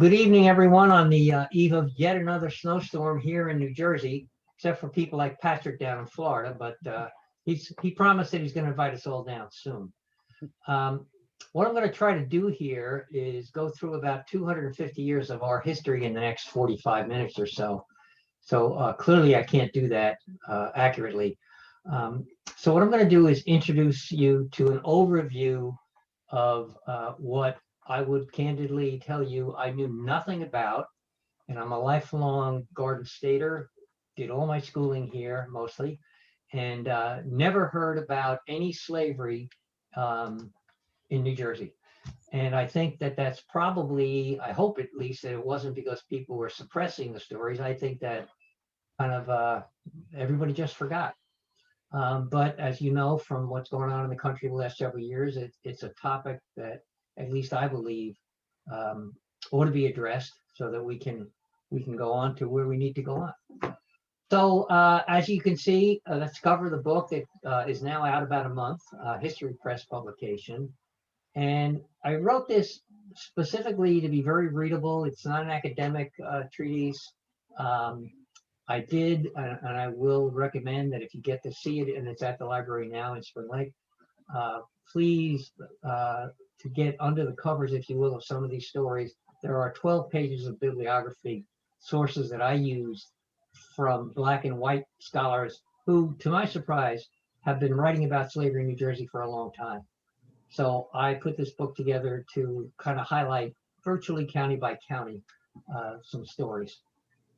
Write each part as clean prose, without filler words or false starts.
good evening, everyone, on the eve of yet another snowstorm here in New Jersey, except for people like Patrick down in Florida, but he promised that he's going to invite us all down soon. What I'm going to try to do here is go through about 250 years of our history in the next 45 minutes or so. So clearly I can't do that accurately. So what I'm going to do is introduce you to an overview of what I would candidly tell you I knew nothing about, and I'm a lifelong Garden Stater, did all my schooling here mostly, and never heard about any slavery in New Jersey. And I think that that's probably, I hope at least, that it wasn't because people were suppressing the stories. I think that kind of everybody just forgot. But as you know, from what's going on in the country the last several years, it's a topic that at least I believe ought to be addressed so that we can go on to where we need to go on. So as you can see, let's cover the book that is now out about a month, History Press publication. And I wrote this specifically to be very readable. It's not an academic treatise. I did, and I will recommend that if you get to see it, and it's at the library now in Spring Lake, please to get under the covers, if you will, of some of these stories. There are 12 pages of bibliography sources that I used from Black and white scholars who, to my surprise, have been writing about slavery in New Jersey for a long time. So I put this book together to kind of highlight virtually county by county some stories.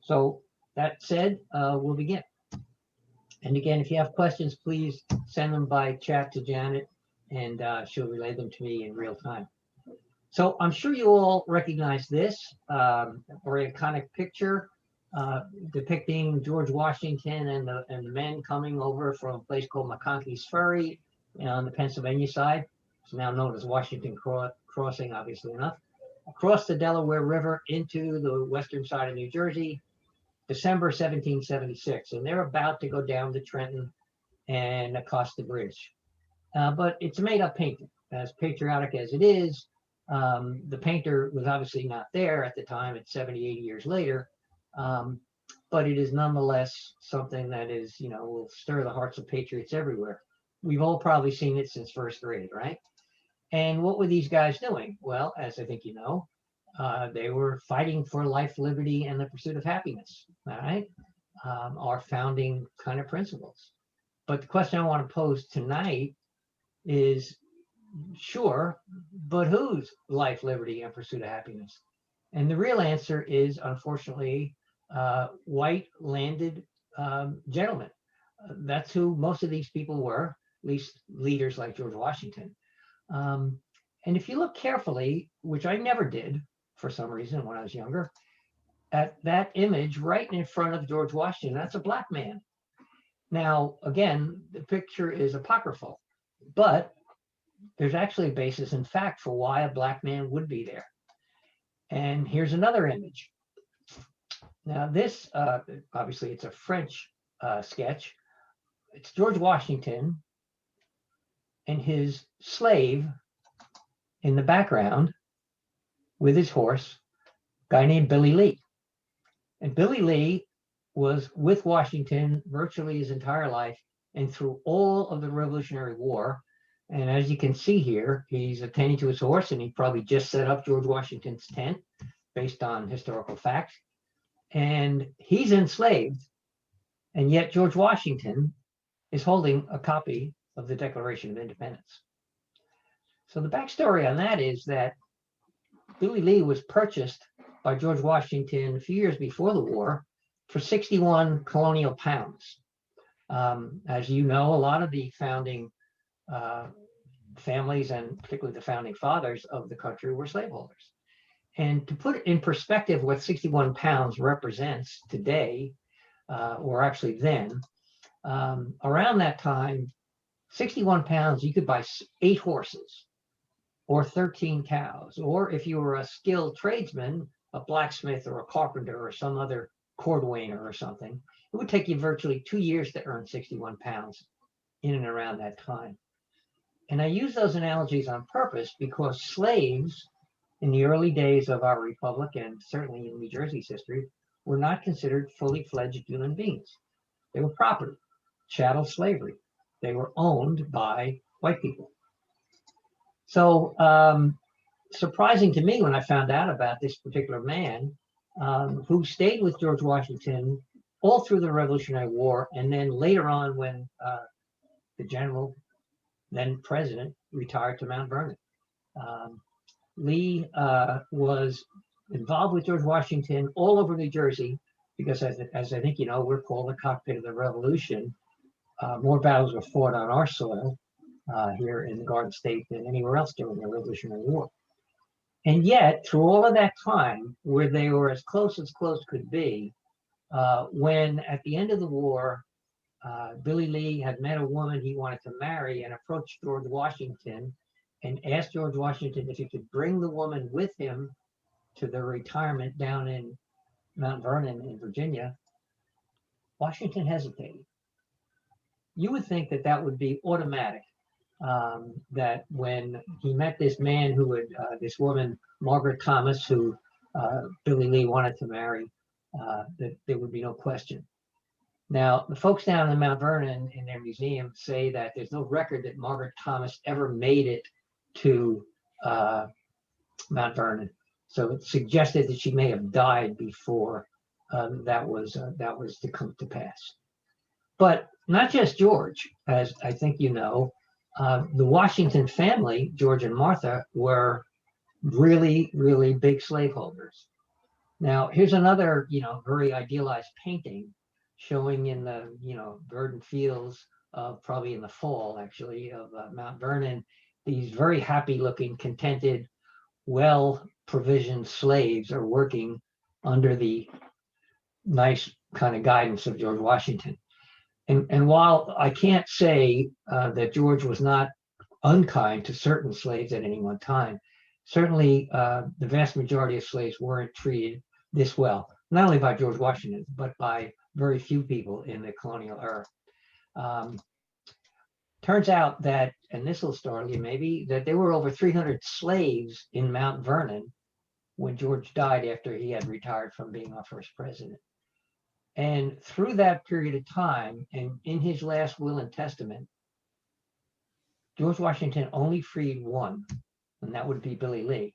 So that said, we'll begin. And again, if you have questions, please send them by chat to Janet, and she'll relay them to me in real time. So I'm sure you all recognize this very iconic picture depicting George Washington and the men coming over from a place called McConkey's Ferry on the Pennsylvania side. It's now known as Washington Crossing, obviously enough, across the Delaware River into the western side of New Jersey, December 1776. And they're about to go down to Trenton and across the bridge. But it's a made-up painting. As patriotic as it is, the painter was obviously not there at the time. It's 70, 80 years later. But it is nonetheless something that is, will stir the hearts of patriots everywhere. We've all probably seen it since first grade, right? And what were these guys doing? Well, as I think you know, they were fighting for life, liberty, and the pursuit of happiness, all right? Our founding kind of principles. But the question I want to pose tonight is, sure, but whose life, liberty, and pursuit of happiness? And the real answer is, unfortunately, white landed gentlemen. That's who most of these people were, at least leaders like George Washington. And if you look carefully, which I never did for some reason when I was younger, at that image right in front of George Washington, that's a black man. Now, again, the picture is apocryphal, but there's actually a basis in fact for why a black man would be there. And here's another image. Now this, obviously it's a French sketch. It's George Washington and his slave in the background with his horse, a guy named Billy Lee. And Billy Lee was with Washington virtually his entire life and through all of the Revolutionary War. And as you can see here, he's attending to his horse, and he probably just set up George Washington's tent based on historical facts. And he's enslaved, and yet George Washington is holding a copy of the Declaration of Independence. So the backstory on that is that Billy Lee was purchased by George Washington a few years before the war for 61 colonial pounds. As you know, a lot of the founding families, and particularly the founding fathers of the country, were slaveholders. And to put it in perspective what 61 pounds represents today, or actually then, around that time, 61 pounds, you could buy 8 horses or 13 cows, or if you were a skilled tradesman, a blacksmith or a carpenter or some other cordwainer or something, it would take you virtually 2 years to earn 61 pounds in and around that time. And I use those analogies on purpose because slaves in the early days of our republic, and certainly in New Jersey's history, were not considered fully fledged human beings. They were property, chattel slavery. They were owned by white people. So surprising to me when I found out about this particular man who stayed with George Washington all through the Revolutionary War, and then later on when the general, then president, retired to Mount Vernon. Lee was involved with George Washington all over New Jersey because, as I think you know, we're called the cockpit of the Revolution. More battles were fought on our soil here in the Garden State than anywhere else during the Revolutionary War. And yet, through all of that time, where they were as close could be, when at the end of the war, Billy Lee had met a woman he wanted to marry and approached George Washington and asked George Washington if he could bring the woman with him to their retirement down in Mount Vernon in Virginia. Washington hesitated. You would think that that would be automatic, that when he met this man who would, this woman, Margaret Thomas, who Billy Lee wanted to marry, that there would be no question. Now, the folks down in Mount Vernon in their museum say that there's no record that Margaret Thomas ever made it to Mount Vernon. So it suggested that she may have died before that was to come to pass. But not just George, as I think you know, the Washington family, George and Martha, were really, really big slaveholders. Now, here's another, very idealized painting showing in the, verdant fields of probably in the fall, actually, of Mount Vernon, these very happy looking, contented, well-provisioned slaves are working under the nice kind of guidance of George Washington. And while I can't say that George was not unkind to certain slaves at any one time, certainly the vast majority of slaves weren't treated this well, not only by George Washington, but by very few people in the colonial era. Turns out that, and this will startle you maybe, that there were over 300 slaves in Mount Vernon when George died after he had retired from being our first president. And through that period of time, and in his last will and testament, George Washington only freed one, and that would be Billy Lee.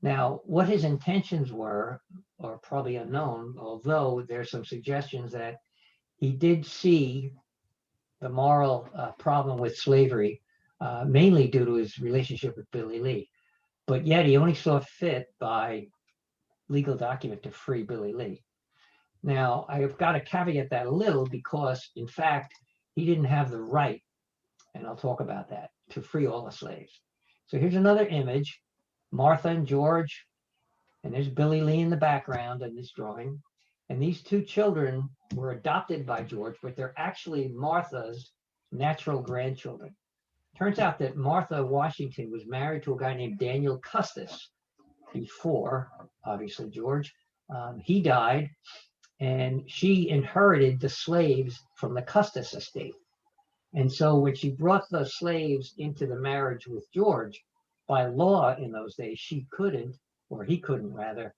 Now, what his intentions were are probably unknown, although there's some suggestions that he did see the moral problem with slavery, mainly due to his relationship with Billy Lee. But yet he only saw fit by legal document to free Billy Lee. Now, I've got to caveat that a little because, in fact, he didn't have the right, and I'll talk about that, to free all the slaves. So here's another image, Martha and George, and there's Billy Lee in the background in this drawing. And these two children were adopted by George, but they're actually Martha's natural grandchildren. Turns out that Martha Washington was married to a guy named Daniel Custis before, obviously, George. He died, and she inherited the slaves from the Custis estate. And so when she brought the slaves into the marriage with George, by law in those days, she couldn't, or he couldn't rather,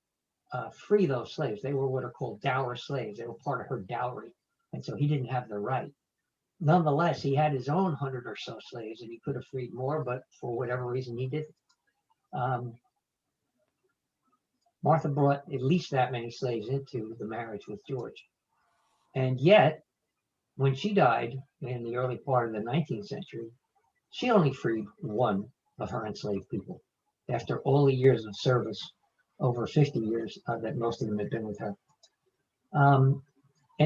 free those slaves. They were what are called dower slaves. They were part of her dowry. And so he didn't have the right. Nonetheless, he had his own 100 or so slaves, and he could have freed more, but for whatever reason, he didn't. Martha brought at least that many slaves into the marriage with George. And yet, when she died in the early part of the 19th century, she only freed one of her enslaved people after all the years of service, over 50 years that most of them had been with her. And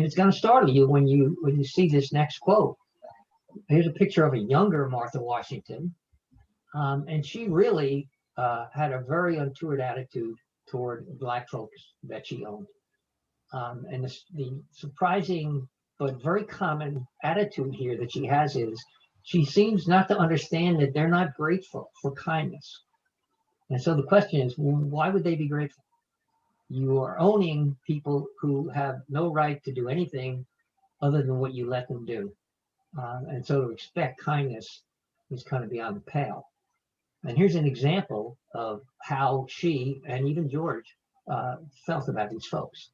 it's going to startle you when you see this next quote. Here's a picture of a younger Martha Washington, and she really had a very untoward attitude toward Black folks that she owned. And the surprising but very common attitude here that she has is she seems not to understand that they're not grateful for kindness. And so the question is, why would they be grateful? You are owning people who have no right to do anything other than what you let them do. And so to expect kindness is kind of beyond the pale. And here's an example of how she and even George felt about these folks.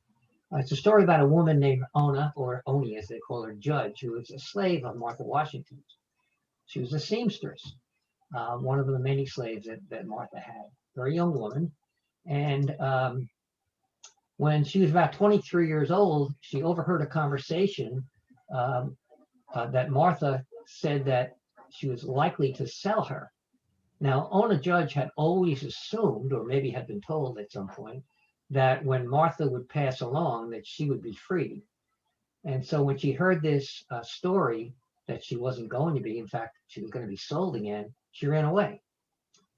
It's a story about a woman named Ona, or Oni as they call her, Judge, who was a slave of Martha Washington's. She was a seamstress, one of the many slaves that Martha had. Very young woman. And when she was about 23 years old, she overheard a conversation that Martha said that she was likely to sell her. Now, Ona Judge had always assumed, or maybe had been told at some point, that when Martha would pass along, that she would be freed. And so when she heard this story that she wasn't going to be, in fact, she was going to be sold again, she ran away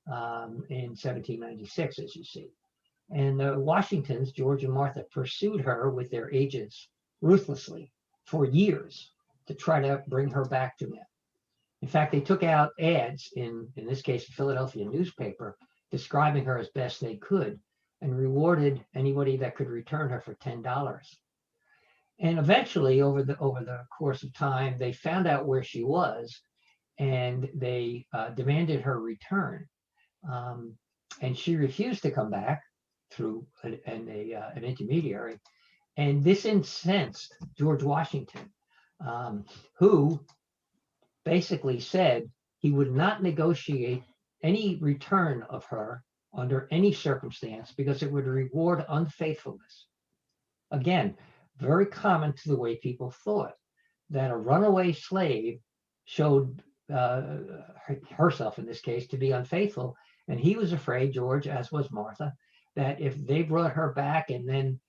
in 1796, as you see. And the Washingtons, George and Martha, pursued her with their agents ruthlessly for years to try to bring her back to them. In fact, they took out ads in this case, a Philadelphia newspaper, describing her as best they could and rewarded anybody that could return her for $10. And eventually, over the course of time, they found out where she was, and they demanded her return. And she refused to come back through an intermediary. And this incensed George Washington, who basically said he would not negotiate any return of her under any circumstance because it would reward unfaithfulness. Again, very common to the way people thought, that a runaway slave showed herself, in this case, to be unfaithful. And he was afraid, George, as was Martha, that if they brought her back and then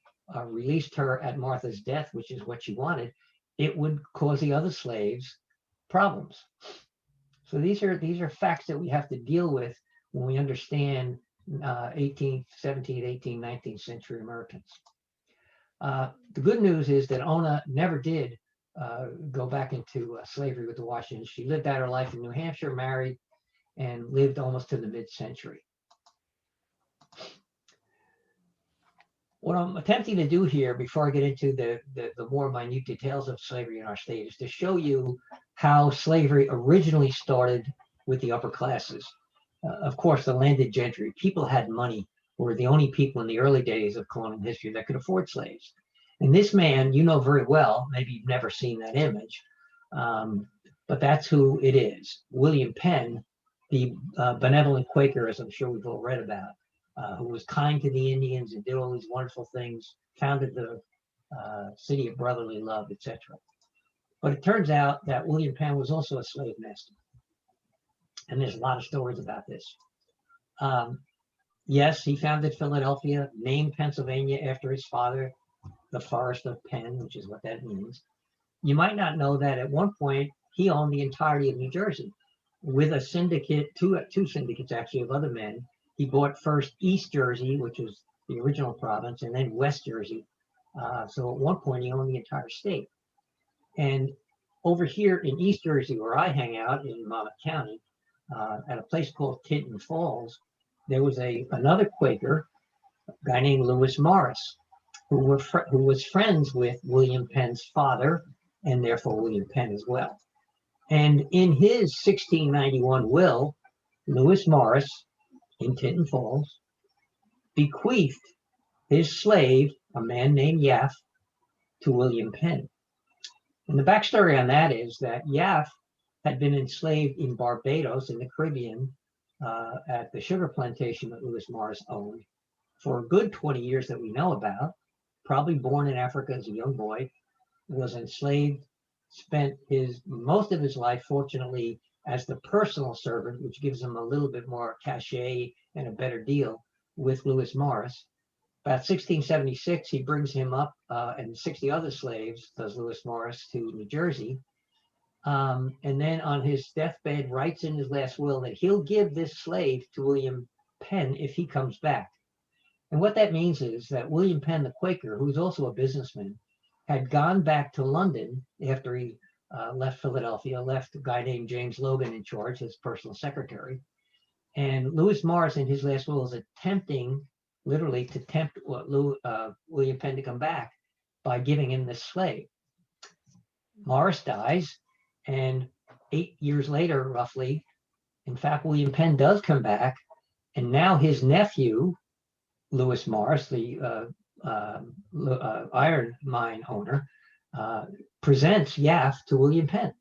released her at Martha's death, which is what she wanted, it would cause the other slaves problems. So these are facts that we have to deal with when we understand 18th, 17th, 18th, 19th century Americans. The good news is that Ona never did go back into slavery with the Washingtons. She lived out her life in New Hampshire, married, and lived almost to the mid-century. What I'm attempting to do here, before I get into the more minute details of slavery in our state, is to show you how slavery originally started with the upper classes. Of course, the landed gentry, people had money, were the only people in the early days of colonial history that could afford slaves. And this man, you know very well, maybe you've never seen that image, but that's who it is. William Penn, the benevolent Quaker, as I'm sure we've all read about, who was kind to the Indians and did all these wonderful things, founded the city of brotherly love, etc. But it turns out that William Penn was also a slave master. And there's a lot of stories about this. Yes, he founded Philadelphia, named Pennsylvania after his father, the Forest of Penn, which is what that means. You might not know that at one point he owned the entirety of New Jersey with a syndicate, two syndicates actually, of other men. He bought first East Jersey, which was the original province, and then West Jersey. So at one point he owned the entire state. And over here in East Jersey, where I hang out in Monmouth County, at a place called Tinton Falls, there was another Quaker, a guy named Lewis Morris, who was friends with William Penn's father, and therefore William Penn as well. And in his 1691 will, Lewis Morris, in Tinton Falls, bequeathed his slave, a man named Yaff, to William Penn. And the backstory on that is that Yaff had been enslaved in Barbados in the Caribbean at the sugar plantation that Lewis Morris owned for a good 20 years that we know about, probably born in Africa as a young boy, was enslaved, spent most of his life, fortunately, as the personal servant, which gives him a little bit more cachet and a better deal with Lewis Morris. About 1676, he brings him up and 60 other slaves, does Lewis Morris, to New Jersey. And then on his deathbed, writes in his last will that he'll give this slave to William Penn if he comes back. And what that means is that William Penn, the Quaker, who's also a businessman, had gone back to London after he left Philadelphia, left a guy named James Logan in charge, his personal secretary. And Lewis Morris, in his last will, is attempting, literally, to tempt William Penn to come back by giving him this slave. Morris dies, and 8 years later, roughly, In fact, William Penn does come back, and now his nephew, Lewis Morris, the iron mine owner, presents Yaff to William Penn,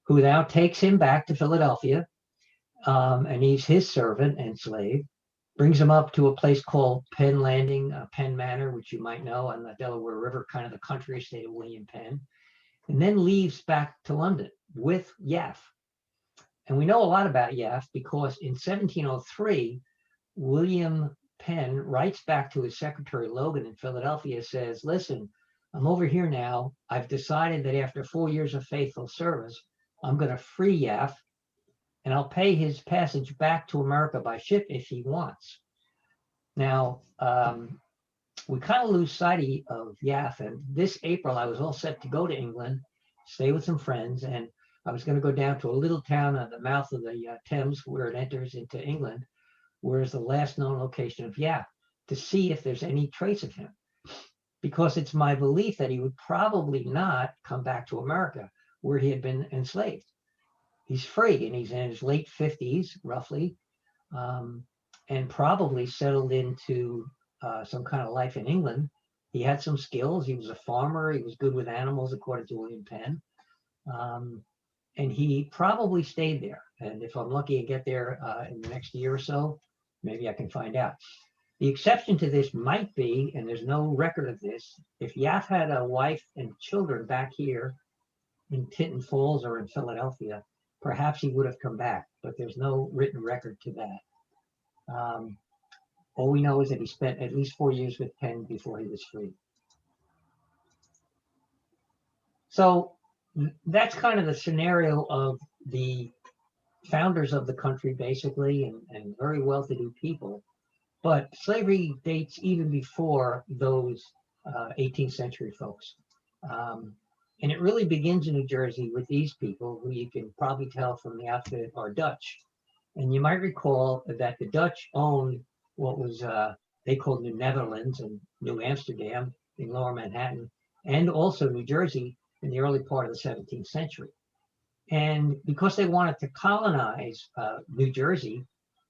who now takes him back to Philadelphia, and he's his servant and slave, brings him up to a place called Penn Landing, Penn Manor, which you might know on the Delaware River, kind of the country estate of William Penn, and then leaves back to London with Yaff. And we know a lot about Yaff because in 1703, William Penn writes back to his secretary Logan in Philadelphia, says, listen, I'm over here now. I've decided that after 4 years of faithful service, I'm going to free Yaff, and I'll pay his passage back to America by ship if he wants. Now, we kind of lose sight of Yaff, and this April I was all set to go to England, stay with some friends, and I was going to go down to a little town at the mouth of the Thames where it enters into England, where is the last known location of Yaff, to see if there's any trace of him. Because it's my belief that he would probably not come back to America where he had been enslaved. He's free and he's in his late 50s, roughly, and probably settled into some kind of life in England. He had some skills. He was a farmer. He was good with animals, according to William Penn. And he probably stayed there. And if I'm lucky to get there in the next year or so, maybe I can find out. The exception to this might be, and there's no record of this, if Yaff had a wife and children back here in Tinton Falls or in Philadelphia, perhaps he would have come back, but there's no written record to that. All we know is that he spent at least 4 years with Penn before he was free. So that's kind of the scenario of the founders of the country, basically, and very well-to-do people. But slavery dates even before those 18th century folks. And it really begins in New Jersey with these people, who you can probably tell from the outfit are Dutch. And you might recall that the Dutch owned what was they called New Netherlands and New Amsterdam in Lower Manhattan, and also New Jersey in the early part of the 17th century. And because they wanted to colonize New Jersey,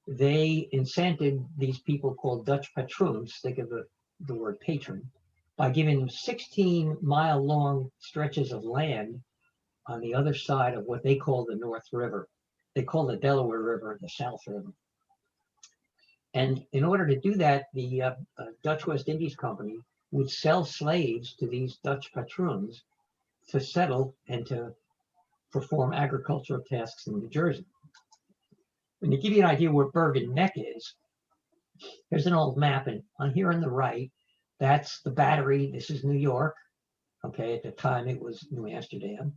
they incented these people called Dutch patroons, think of the word patron, by giving them 16-mile-long stretches of land on the other side of what they call the North River. They call the Delaware River the South River. And in order to do that, the Dutch West Indies Company would sell slaves to these Dutch patroons to settle and to perform agricultural tasks in New Jersey. And to give you an idea where Bergen Neck is, here's an old map, and on here on the right, that's the Battery. This is New York. Okay, at the time it was New Amsterdam.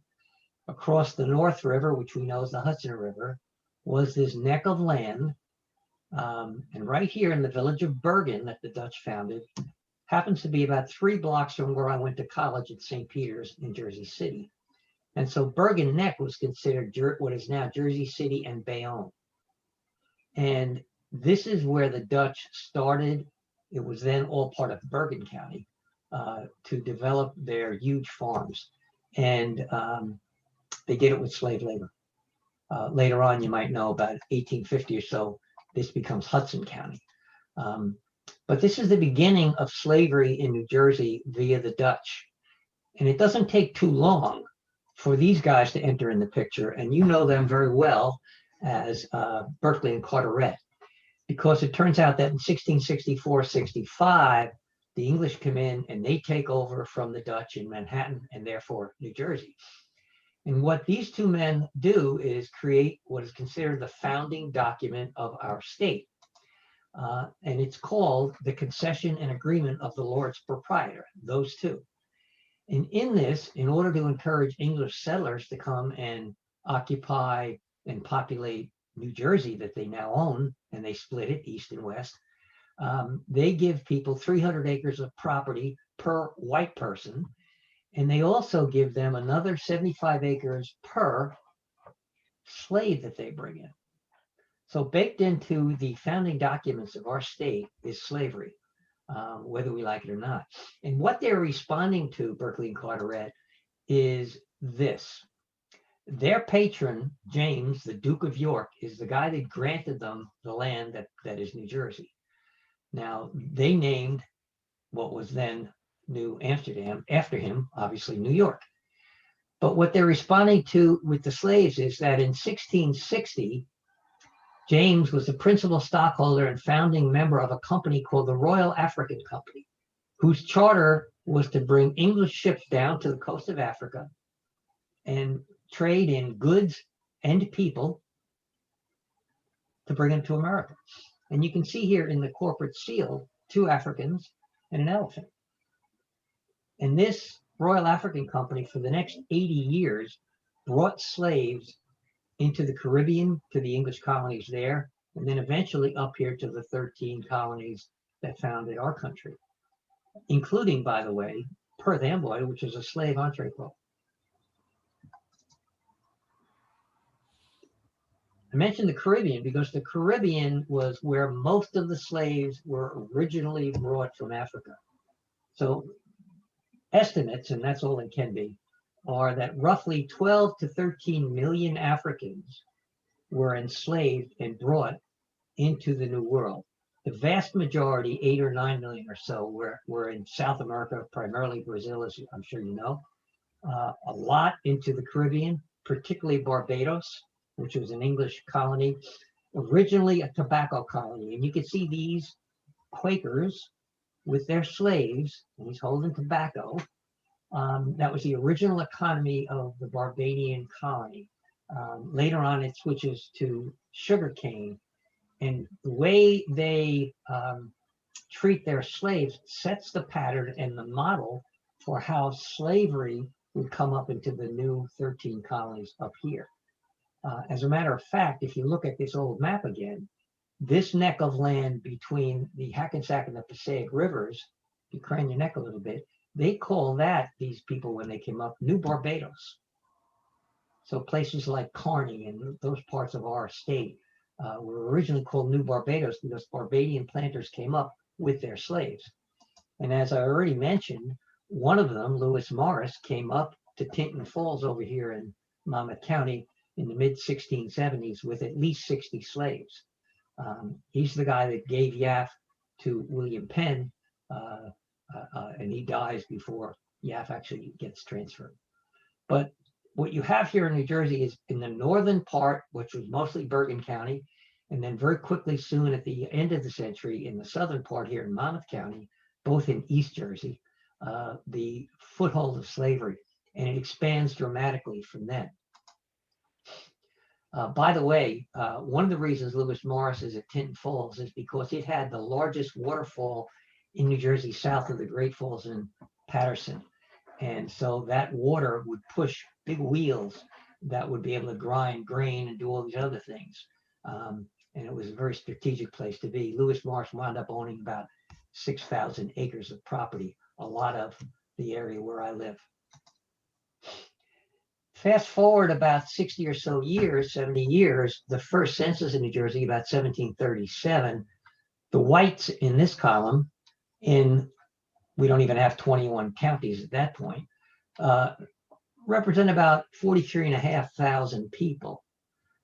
Across the North River, which we know is the Hudson River, was this neck of land. And right here in the village of Bergen that the Dutch founded, happens to be about 3 blocks from where I went to college at St. Peter's in Jersey City. And so Bergen Neck was considered what is now Jersey City and Bayonne. And this is where the Dutch started. It was then all part of Bergen County to develop their huge farms. And they did it with slave labor. Later on, you might know, about 1850 or so, this becomes Hudson County. But this is the beginning of slavery in New Jersey via the Dutch. And it doesn't take too long for these guys to enter in the picture. And you know them very well as Berkeley and Carteret, because it turns out that in 1664-65, the English come in and they take over from the Dutch in Manhattan and therefore New Jersey. And what these two men do is create what is considered the founding document of our state. And it's called the Concession and Agreement of the Lords Proprietor, those two. And in this, in order to encourage English settlers to come and occupy and populate New Jersey that they now own, and they split it east and west, they give people 300 acres of property per white person. And they also give them another 75 acres per slave that they bring in. So baked into the founding documents of our state is slavery, whether we like it or not. And what they're responding to, Berkeley and Carteret, is this. Their patron, James, the Duke of York, is the guy that granted them the land that is New Jersey. Now, they named what was then New Amsterdam after him, obviously New York. But what they're responding to with the slaves is that in 1660, James was the principal stockholder and founding member of a company called the Royal African Company, whose charter was to bring English ships down to the coast of Africa and trade in goods and people to bring them to America. And you can see here in the corporate seal, 2 Africans and an elephant. And this Royal African Company for the next 80 years brought slaves into the Caribbean, to the English colonies there, and then eventually up here to the 13 colonies that founded our country, including, by the way, Perth Amboy, which is a slave entrepot. I mentioned the Caribbean because the Caribbean was where most of the slaves were originally brought from Africa. So estimates, and that's all it can be, are that roughly 12 to 13 million Africans were enslaved and brought into the New World. The vast majority, 8 or 9 million or so, were in South America, primarily Brazil, as I'm sure you know. A lot into the Caribbean, particularly Barbados, which was an English colony, originally a tobacco colony. And you can see these Quakers with their slaves, and he's holding tobacco. That was the original economy of the Barbadian colony. Later on, it switches to sugarcane. And the way they treat their slaves sets the pattern and the model for how slavery would come up into the new 13 colonies up here. As a matter of fact, if you look at this old map again, this neck of land between the Hackensack and the Passaic rivers, you crane your neck a little bit, they call that, these people when they came up, New Barbados. So places like Kearney and those parts of our state were originally called New Barbados because Barbadian planters came up with their slaves. And as I already mentioned, one of them, Lewis Morris, came up to Tinton Falls over here in Monmouth County in the mid-1670s with at least 60 slaves. He's the guy that gave Yaff to William Penn, and he dies before Yaff actually gets transferred. But what you have here in New Jersey is in the northern part, which was mostly Bergen County, and then very quickly soon at the end of the century in the southern part here in Monmouth County, both in East Jersey, the foothold of slavery, and it expands dramatically from then. By the way, one of the reasons Lewis Morris is at Tinton Falls is because it had the largest waterfall in New Jersey south of the Great Falls in Patterson. And so that water would push big wheels that would be able to grind grain and do all these other things. And it was a very strategic place to be. Lewis Morris wound up owning about 6,000 acres of property, a lot of the area where I live. Fast forward about 60 or so years, 70 years, the first census in New Jersey, about 1737, the whites in this column, we don't even have 21 counties at that point, represent about 43,500 people.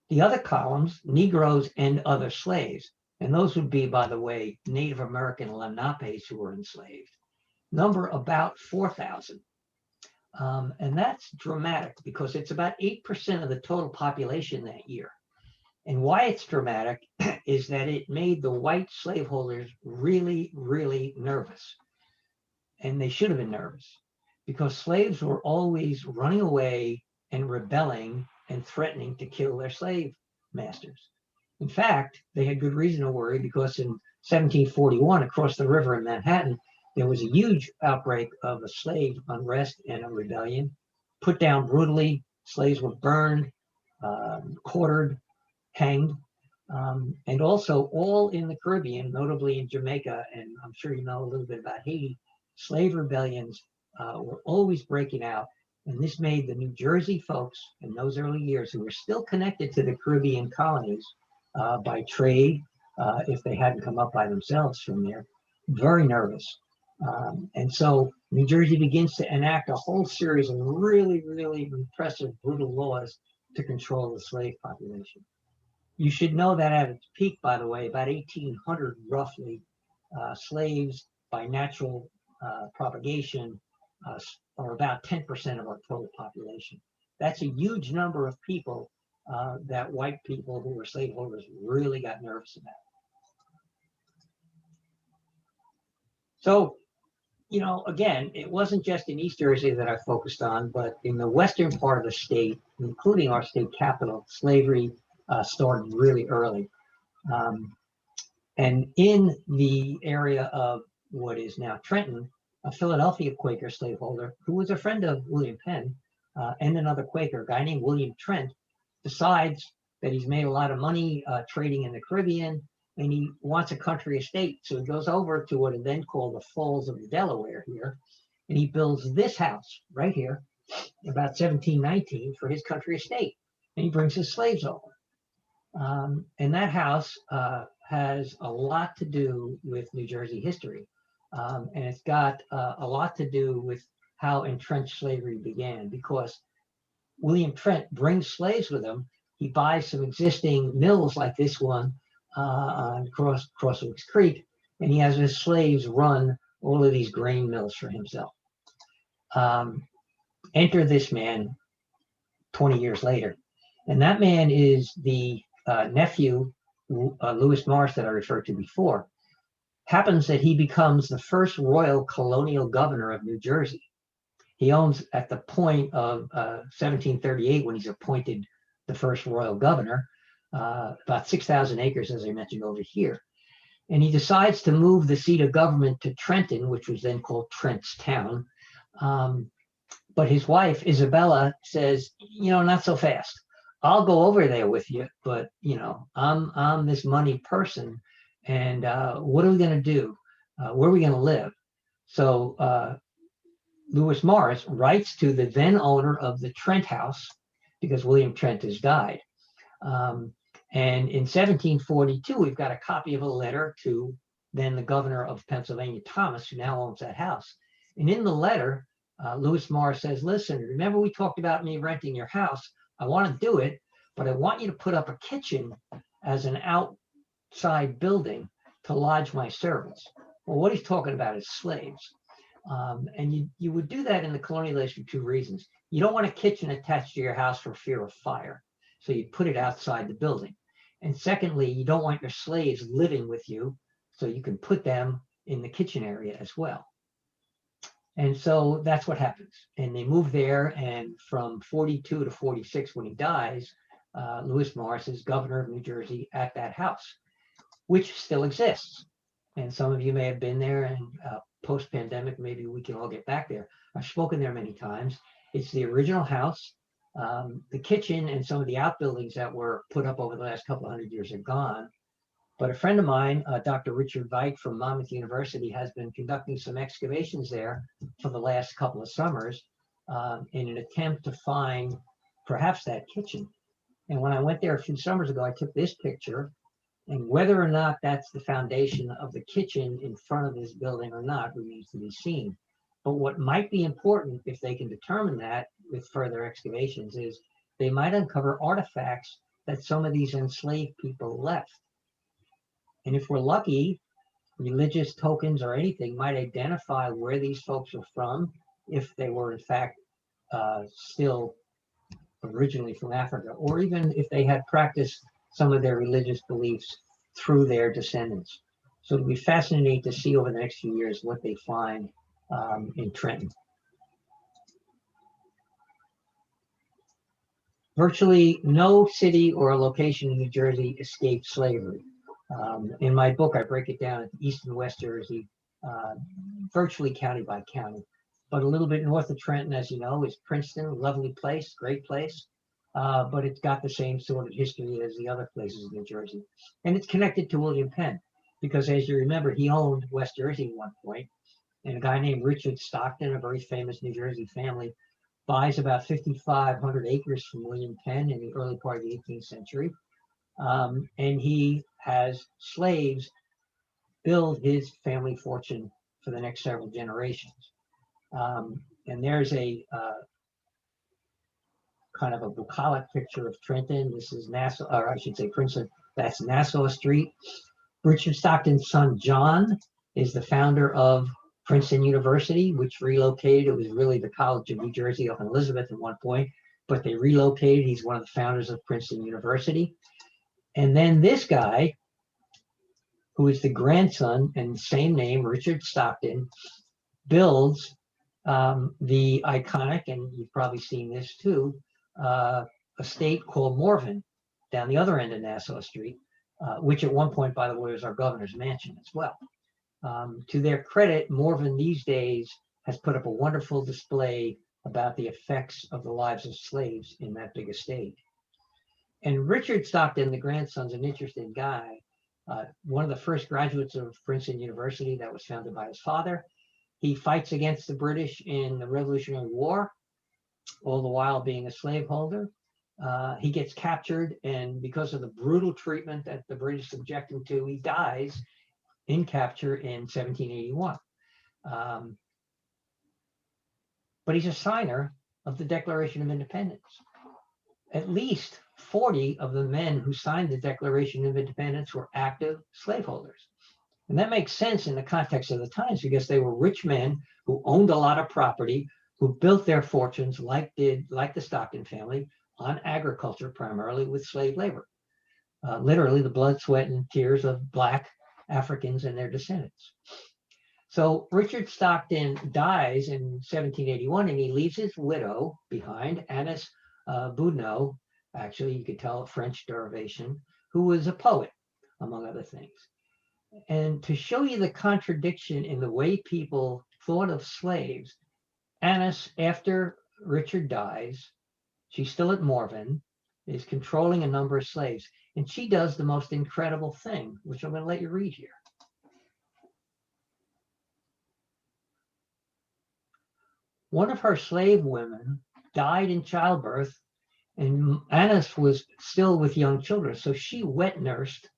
The other columns, Negroes and other slaves, and those would be, by the way, Native American Lenapes who were enslaved, number about 4,000. And that's dramatic because it's about 8% of the total population that year. And why it's dramatic is that it made the white slaveholders really, really nervous. And they should have been nervous because slaves were always running away and rebelling and threatening to kill their slave masters. In fact, they had good reason to worry because in 1741, across the river in Manhattan, there was a huge outbreak of a slave unrest and a rebellion, put down brutally. Slaves were burned, quartered, hanged, and also all in the Caribbean, notably in Jamaica, and I'm sure you know a little bit about Haiti, slave rebellions were always breaking out. And this made the New Jersey folks in those early years who were still connected to the Caribbean colonies by trade, if they hadn't come up by themselves from there, very nervous. And so New Jersey begins to enact a whole series of really, really repressive, brutal laws to control the slave population. You should know that at its peak, by the way, about 1800 roughly, slaves by natural propagation are about 10% of our total population. That's a huge number of people that white people who were slaveholders really got nervous about. So, you know, again, it wasn't just in East Jersey that I focused on, but in the western part of the state, including our state capital, slavery started really early. And in the area of what is now Trenton, a Philadelphia Quaker slaveholder who was a friend of William Penn and another Quaker, a guy named William Trent, decides that he's made a lot of money trading in the Caribbean and he wants a country estate. So he goes over to what are then called the Falls of the Delaware here, and he builds this house right here about 1719 for his country estate. And he brings his slaves over. And that house has a lot to do with New Jersey history. And it's got a lot to do with how entrenched slavery began, because William Trent brings slaves with him. He buys some existing mills like this one on Crosswicks Creek, and he has his slaves run all of these grain mills for himself. Enter this man 20 years later. And that man is the nephew, Lewis Morris, that I referred to before. Happens that he becomes the first royal colonial governor of New Jersey. He owns, at the point of 1738, when he's appointed the first royal governor, about 6,000 acres, as I mentioned over here. And he decides to move the seat of government to Trenton, which was then called Trentstown. But his wife, Isabella, says, you know, not so fast. I'll go over there with you, but, you know, I'm this money person. And what are we going to do? Where are we going to live? So Lewis Morris writes to the then owner of the Trent House, because William Trent has died. And in 1742, we've got a copy of a letter to then the governor of Pennsylvania, Thomas, who now owns that house. And in the letter, Lewis Morris says, listen, remember we talked about me renting your house? I want to do it, but I want you to put up a kitchen as an outside building to lodge my servants. Well, what he's talking about is slaves. And you would do that in the colonial age for two reasons. You don't want a kitchen attached to your house for fear of fire. So you put it outside the building. And secondly, you don't want your slaves living with you, so you can put them in the kitchen area as well. And so that's what happens. And they move there, and from 42 to 46, when he dies, Lewis Morris is governor of New Jersey at that house, which still exists. And some of you may have been there, and post-pandemic, maybe we can all get back there. I've spoken there many times. It's the original house. The kitchen and some of the outbuildings that were put up over the last couple of hundred years are gone. But a friend of mine, Dr. Richard Veit from Monmouth University, has been conducting some excavations there for the last couple of summers in an attempt to find perhaps that kitchen. And when I went there a few summers ago, I took this picture, and whether or not that's the foundation of the kitchen in front of this building or not remains to be seen. But what might be important, if they can determine that with further excavations, is they might uncover artifacts that some of these enslaved people left. And if we're lucky, religious tokens or anything might identify where these folks are from, if they were in fact still originally from Africa, or even if they had practiced some of their religious beliefs through their descendants. So it'll be fascinating to see over the next few years what they find in Trenton. Virtually no city or location in New Jersey escaped slavery. In my book, I break it down into East and West Jersey, virtually county by county. But a little bit north of Trenton, as you know, is Princeton, lovely place, great place. But it's got the same sort of history as the other places in New Jersey. And it's connected to William Penn, because as you remember, he owned West Jersey at one point. And a guy named Richard Stockton, a very famous New Jersey family, buys about 5,500 acres from William Penn in the early part of the 18th century. And he has slaves build his family fortune for the next several generations. And there's a kind of a bucolic picture of Trenton. This is Nassau, or I should say Princeton. That's Nassau Street. Richard Stockton's son, John, is the founder of Princeton University, which relocated. It was really the College of New Jersey up in Elizabeth at one point, but they relocated. He's one of the founders of Princeton University. And then this guy, who is the grandson and the same name, Richard Stockton, builds the iconic, and you've probably seen this too, estate called Morven down the other end of Nassau Street, which at one point, by the way, was our governor's mansion as well. To their credit, Morven these days has put up a wonderful display about the effects of the lives of slaves in that big estate. And Richard Stockton, the grandson's an interesting guy. One of the first graduates of Princeton University that was founded by his father. He fights against the British in the Revolutionary War, all the while being a slaveholder. He gets captured, and because of the brutal treatment that the British subject him to, he dies in capture in 1781. But he's a signer of the Declaration of Independence. At least 40 of the men who signed the Declaration of Independence were active slaveholders. And that makes sense in the context of the times, because they were rich men who owned a lot of property, who built their fortunes like the Stockton family on agriculture, primarily with slave labor. Literally the blood, sweat, and tears of Black Africans and their descendants. So Richard Stockton dies in 1781, and he leaves his widow behind, Annis Boudinot, actually you could tell a French derivation, who was a poet, among other things. And to show you the contradiction in the way people thought of slaves, Annis, after Richard dies, she's still at Morven, is controlling a number of slaves. And she does the most incredible thing, which I'm going to let you read here. One of her slave women died in childbirth, and Annis was still with young children. So she wet nursed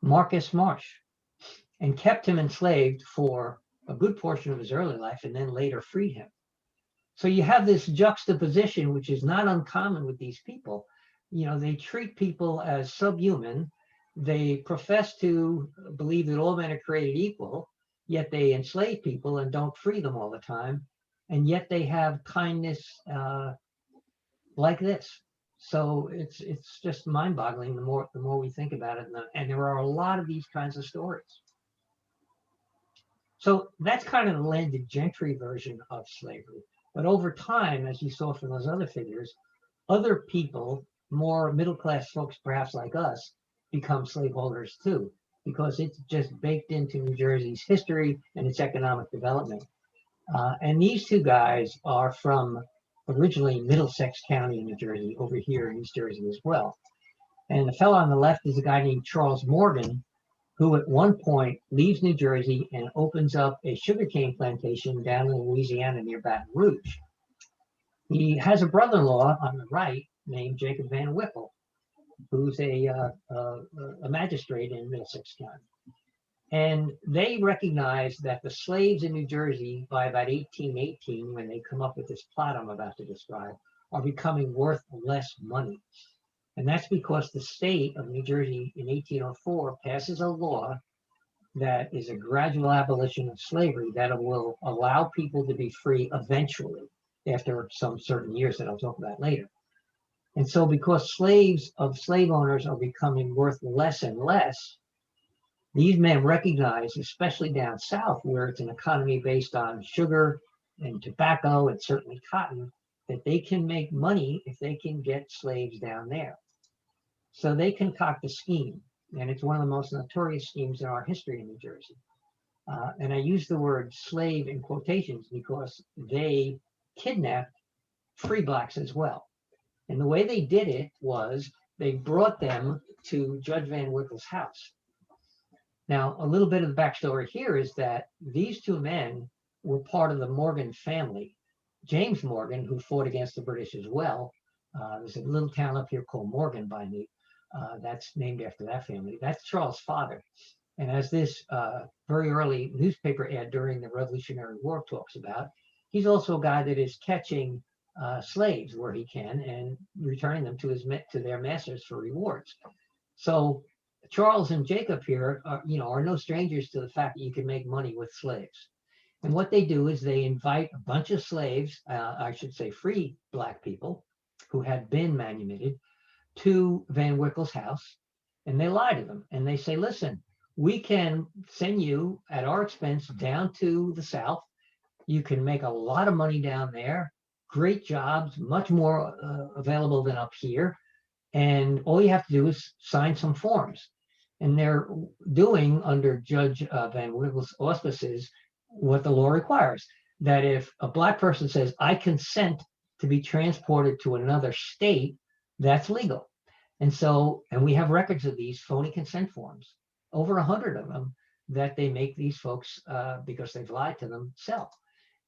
Marcus Marsh and kept him enslaved for a good portion of his early life, and then later freed him. So you have this juxtaposition, which is not uncommon with these people. You know, they treat people as subhuman. They profess to believe that all men are created equal, yet they enslave people and don't free them all the time. And yet they have kindness like this. So it's just mind-boggling the more we think about it. And there are a lot of these kinds of stories. So that's kind of the landed gentry version of slavery. But over time, as you saw from those other figures, other people, more middle-class folks, perhaps like us, become slaveholders too, because it's just baked into New Jersey's history and its economic development. And these two guys are from originally Middlesex County in New Jersey, over here in East Jersey as well. And the fellow on the left is a guy named Charles Morgan, who at one point leaves New Jersey and opens up a sugarcane plantation down in Louisiana near Baton Rouge. He has a brother-in-law on the right named Jacob Van Whipple, who's a magistrate in Middlesex County. And they recognize that the slaves in New Jersey, by about 1818, when they come up with this plot I'm about to describe, are becoming worth less money. And that's because the state of New Jersey in 1804 passes a law that is a gradual abolition of slavery that will allow people to be free eventually, after some certain years that I'll talk about later. And so because slaves of slave owners are becoming worth less and less, these men recognize, especially down south, where it's an economy based on sugar and tobacco and certainly cotton, that they can make money if they can get slaves down there. So they concoct a scheme, and it's one of the most notorious schemes in our history in New Jersey. And I use the word slave in quotations because they kidnapped free blacks as well. And the way they did it was they brought them to Judge Van Wickle's house. Now, a little bit of the backstory here is that these two men were part of the Morgan family. James Morgan, who fought against the British as well, there's a little town up here called Morgan by me. That's named after that family. That's Charles' father. And as this very early newspaper ad during the Revolutionary War talks about, he's also a guy that is catching slaves where he can and returning them to their masters for rewards. So Charles and Jacob here are no strangers to the fact that you can make money with slaves. And what they do is they invite a bunch of slaves, I should say free black people who had been manumitted, to Van Wickle's house, and they lie to them and they say, listen, we can send you at our expense down to the South. You can make a lot of money down there, great jobs, much more available than up here. And all you have to do is sign some forms. And they're doing, under Judge Van Wickle's auspices, what the law requires. That if a black person says, I consent to be transported to another state, that's legal. And we have records of these phony consent forms, over 100 of them, that they make these folks, because they've lied to them, sell.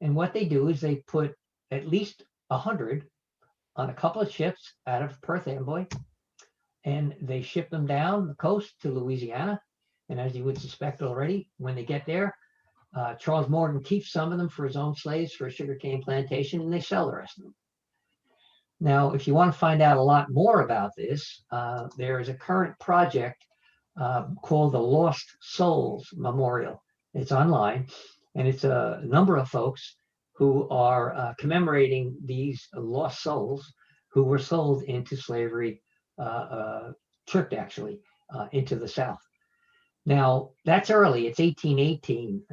And what they do is they put at least 100 on a couple of ships out of Perth Amboy, and they ship them down the coast to Louisiana. And as you would suspect already, when they get there, Charles Morgan keeps some of them for his own slaves for a sugarcane plantation, and they sell the rest of them. Now, if you want to find out a lot more about this, there is a current project called the Lost Souls Memorial. It's online, and it's a number of folks who are commemorating these lost souls who were sold into slavery, tricked actually, into the South. Now, that's early, it's 1818.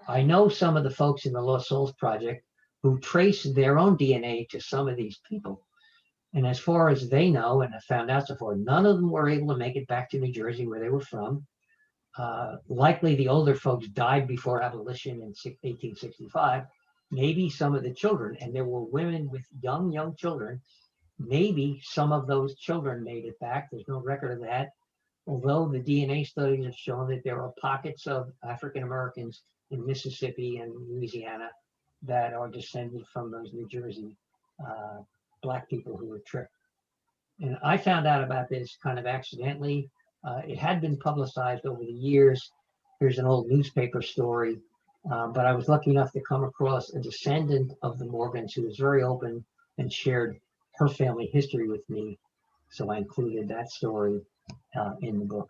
I know some of the folks in the Lost Souls Project who traced their own DNA to some of these people. And as far as they know, and have found out so far, none of them were able to make it back to New Jersey where they were from. Likely the older folks died before abolition in 1865. Maybe some of the children, and there were women with young children, maybe some of those children made it back. There's no record of that. Although the DNA studies have shown that there are pockets of African Americans in Mississippi and Louisiana that are descended from those New Jersey black people who were tricked. And I found out about this kind of accidentally. It had been publicized over the years. Here's an old newspaper story, but I was lucky enough to come across a descendant of the Morgans who was very open and shared her family history with me. So I included that story in the book.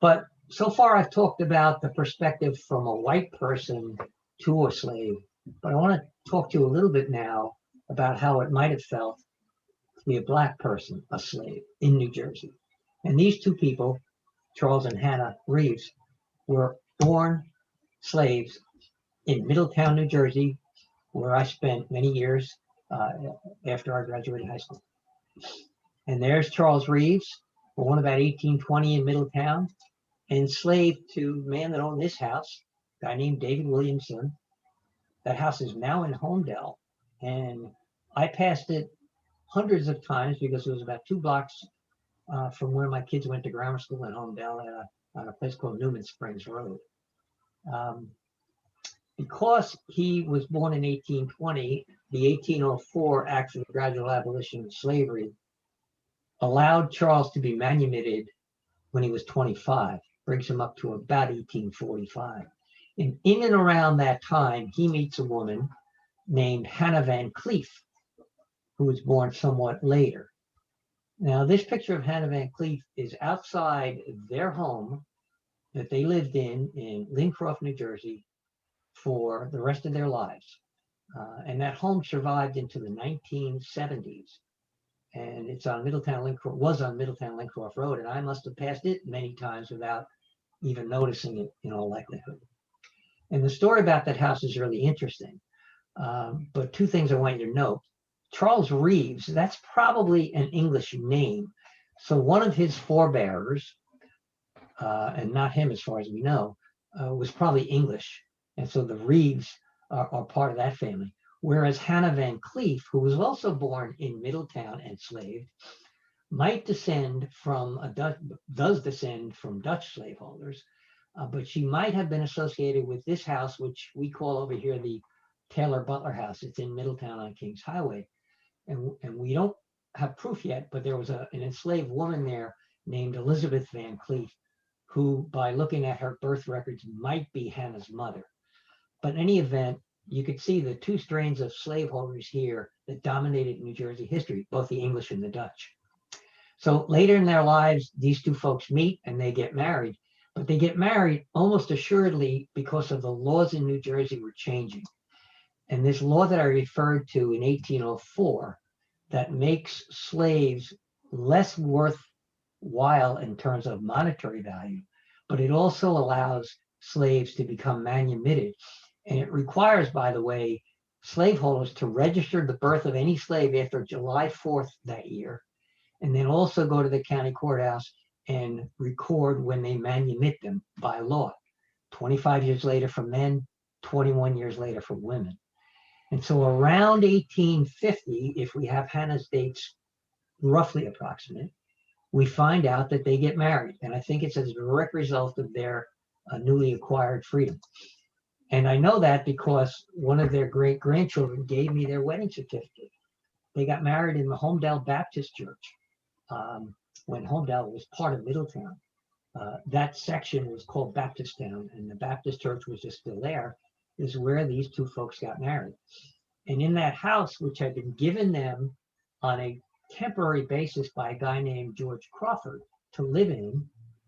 But so far I've talked about the perspective from a white person to a slave, but I want to talk to you a little bit now about how it might have felt to be a black person, a slave in New Jersey. And these two people, Charles and Hannah Reeves, were born slaves in Middletown, New Jersey, where I spent many years after I graduated high school. And there's Charles Reeves, born about 1820 in Middletown, enslaved to a man that owned this house, a guy named David Williamson. That house is now in Homedale, and I passed it hundreds of times because it was about 2 blocks from where my kids went to grammar school in Homedale on a place called Newman Springs Road. Because he was born in 1820, the 1804 Act for the Gradual Abolition of Slavery allowed Charles to be manumitted when he was 25, brings him up to about 1845. And in and around that time, he meets a woman named Hannah Van Cleef, who was born somewhat later. Now, this picture of Hannah Van Cleef is outside their home that they lived in Lincroft, New Jersey, for the rest of their lives. And that home survived into the 1970s. And it's on was on Middletown Lincroft Road, and I must have passed it many times without even noticing it in all likelihood. And the story about that house is really interesting. But 2 things I want you to note. Charles Reeves, that's probably an English name. So one of his forebears, and not him as far as we know, was probably English. And so the Reeves are part of that family. Whereas Hannah Van Cleef, who was also born in Middletown and enslaved, might descend from does descend from Dutch slaveholders, but she might have been associated with this house, which we call over here the Taylor Butler House. It's in Middletown on Kings Highway. And we don't have proof yet, but there was an enslaved woman there named Elizabeth Van Cleef, who, by looking at her birth records, might be Hannah's mother. But in any event, you could see the two strains of slaveholders here that dominated New Jersey history, both the English and the Dutch. So later in their lives, these two folks meet and they get married, but they get married almost assuredly because of the laws in New Jersey were changing. And this law that I referred to in 1804 that makes slaves less worthwhile in terms of monetary value, but it also allows slaves to become manumitted. And it requires, by the way, slaveholders to register the birth of any slave after July 4th that year, and then also go to the county courthouse and record when they manumit them by law. 25 years later for men, 21 years later for women. And so around 1850, if we have Hannah's dates roughly approximate, we find out that they get married. And I think it's as a direct result of their newly acquired freedom. And I know that because one of their great grandchildren gave me their wedding certificate. They got married in the Homedale Baptist Church when Homedale was part of Middletown. That section was called Baptistown, and the Baptist Church was just still there, is where these two folks got married. And in that house, which had been given them on a temporary basis by a guy named George Crawford to live in,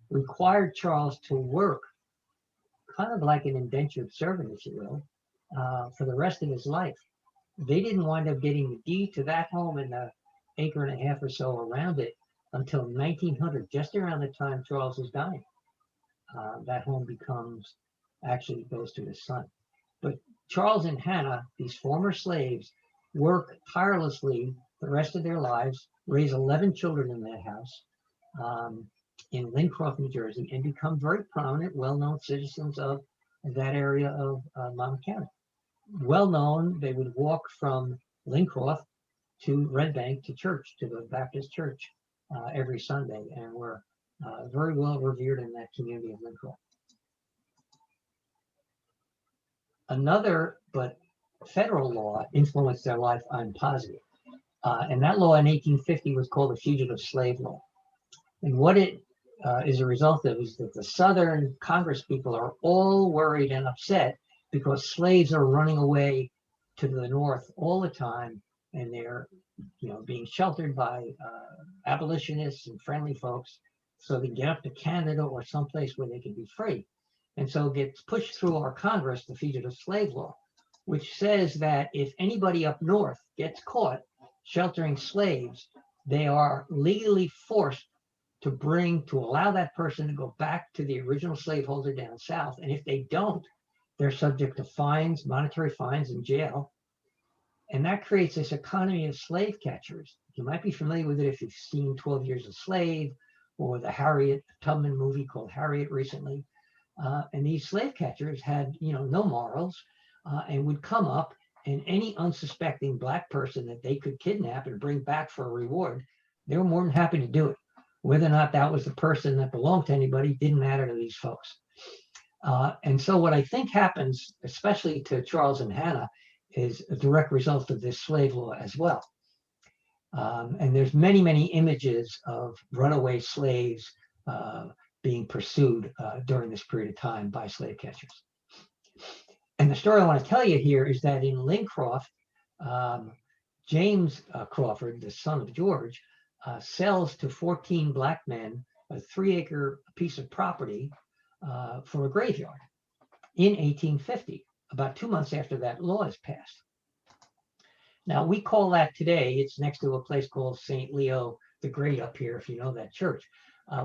required Charles to work kind of like an indentured servant, if you will, for the rest of his life. They didn't wind up getting the deed to that home and the acre and a half or so around it until 1900, just around the time Charles was dying. That home actually goes to his son. But Charles and Hannah, these former slaves, work tirelessly the rest of their lives, raise 11 children in that house in Lincroft, New Jersey, and become very prominent, well-known citizens of that area of Monmouth County. Well-known, they would walk from Lincroft to Red Bank to church, to the Baptist church every Sunday, and were very well revered in that community of Lincroft. Another, but federal law influenced their life, I'm positive. And that law in 1850 was called the Fugitive Slave Law. And what it is a result of is that the Southern Congress people are all worried and upset because slaves are running away to the North all the time, and they're being sheltered by abolitionists and friendly folks so they can get up to Canada or someplace where they can be free. And so it gets pushed through our Congress, the Fugitive Slave Law, which says that if anybody up north gets caught sheltering slaves, they are legally forced to allow that person to go back to the original slaveholder down south. And if they don't, they're subject to fines, monetary fines, and jail. And that creates this economy of slave catchers. You might be familiar with it if you've seen 12 Years a Slave or the Harriet Tubman movie called Harriet recently. And these slave catchers had, no morals and would come up, and any unsuspecting black person that they could kidnap and bring back for a reward, they were more than happy to do it. Whether or not that was the person that belonged to anybody didn't matter to these folks. And so what I think happens, especially to Charles and Hannah, is a direct result of this slave law as well. And there's many, many images of runaway slaves being pursued during this period of time by slave catchers. And the story I want to tell you here is that in Lincroft, James Crawford, the son of George, sells to 14 black men a 3-acre piece of property for a graveyard in 1850, about 2 months after that law is passed. Now, we call that today, it's next to a place called St. Leo the Great up here, if you know that church.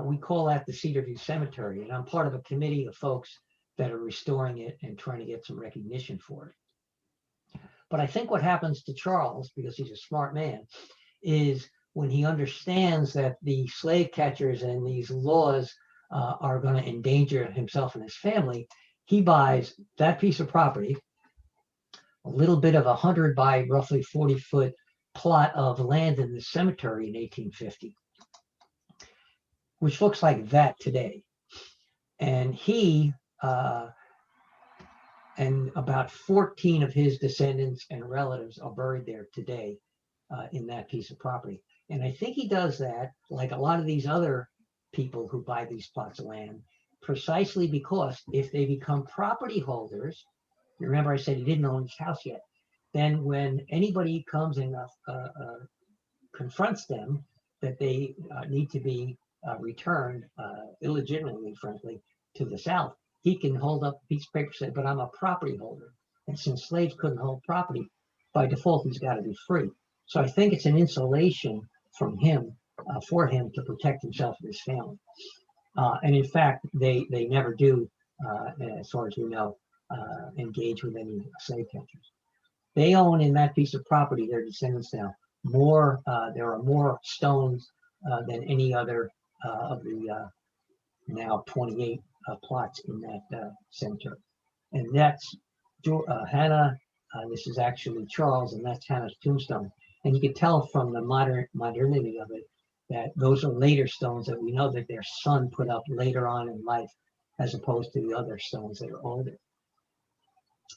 We call that the Cedarview Cemetery, and I'm part of a committee of folks that are restoring it and trying to get some recognition for it. But I think what happens to Charles, because he's a smart man, is when he understands that the slave catchers and these laws are going to endanger himself and his family, he buys that piece of property, a little bit of 100 by roughly 40-foot plot of land in the cemetery in 1850, which looks like that today. And he and about 14 of his descendants and relatives are buried there today in that piece of property. And I think he does that, like a lot of these other people who buy these plots of land, precisely because if they become property holders, remember I said he didn't own his house yet, then when anybody comes and confronts them that they need to be returned illegitimately, frankly, to the South, he can hold up a piece of paper and say, but I'm a property holder. And since slaves couldn't hold property, by default, he's got to be free. So I think it's an insulation from him, for him to protect himself and his family. And in fact, they never do, as far as we know, engage with any slave catchers. They own in that piece of property, their descendants now, more, there are more stones than any other of the now 28 plots in that cemetery. And that's Hannah, this is actually Charles, and that's Hannah's tombstone. And you can tell from the modernity of it that those are later stones that we know that their son put up later on in life, as opposed to the other stones that are older.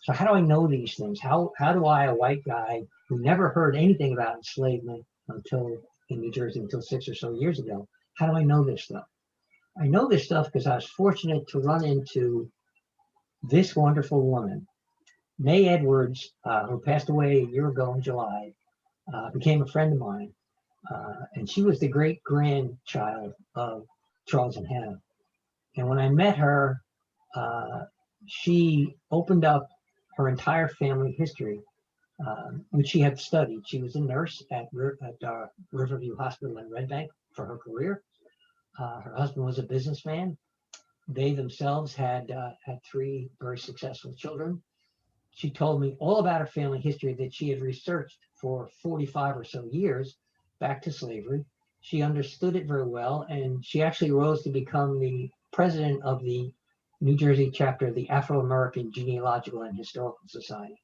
So how do I know these things? How do I, a white guy who never heard anything about enslavement until in New Jersey until 6 or so years ago, how do I know this stuff? I know this stuff because I was fortunate to run into this wonderful woman, May Edwards, who passed away a year ago in July, became a friend of mine. And she was the great grandchild of Charles and Hannah. And when I met her, she opened up her entire family history, which she had studied. She was a nurse at Riverview Hospital in Red Bank for her career. Her husband was a businessman. They themselves had 3 very successful children. She told me all about her family history that she had researched for 45 or so years back to slavery. She understood it very well, and she actually rose to become the president of the New Jersey chapter of the Afro-American Genealogical and Historical Society.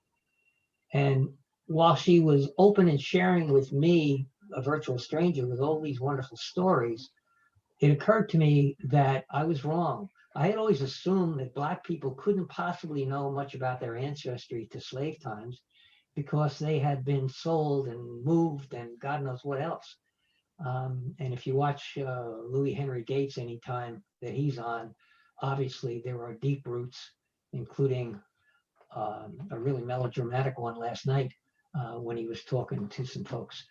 And while she was open and sharing with me, a virtual stranger, with all these wonderful stories, it occurred to me that I was wrong. I had always assumed that Black people couldn't possibly know much about their ancestry to slave times because they had been sold and moved and God knows what else. And if you watch Louis Henry Gates anytime that he's on, obviously there are deep roots, including a really melodramatic one last night when he was talking to some folks.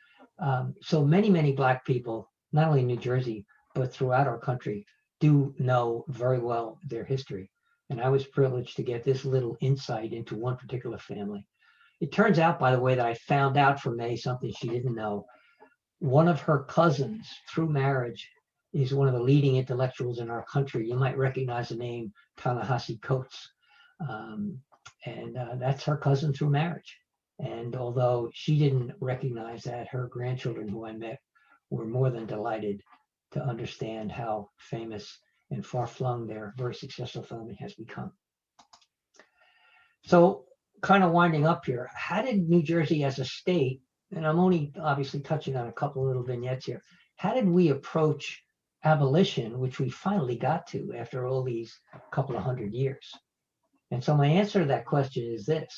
So many Black people, not only in New Jersey, but throughout our country, do know very well their history. And I was privileged to get this little insight into one particular family. It turns out, by the way, that I found out from May something she didn't know. One of her cousins, through marriage, is one of the leading intellectuals in our country. You might recognize the name Ta-Nehisi Coates. And that's her cousin through marriage. And although she didn't recognize that, her grandchildren who I met were more than delighted to understand how famous and far-flung their very successful family has become. So kind of winding up here, how did New Jersey as a state, and I'm only obviously touching on a couple of little vignettes here, how did we approach abolition, which we finally got to after all these couple of 100 years? And so my answer to that question is this.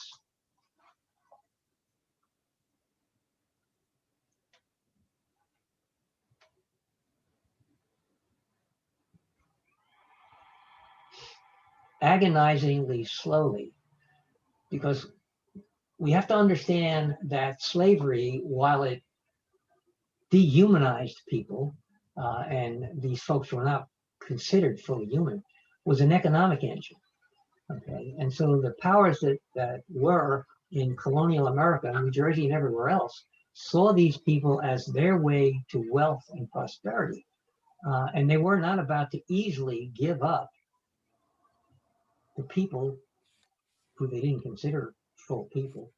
Agonizingly slowly, because we have to understand that slavery, while it dehumanized people, and these folks were not considered fully human, was an economic engine. Okay, and so the powers that were in colonial America, New Jersey and everywhere else, saw these people as their way to wealth and prosperity. And they were not about to easily give up the people who they didn't consider full people,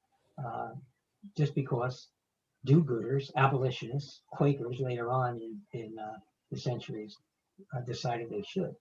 just because do-gooders, abolitionists, Quakers later on in the centuries decided they should.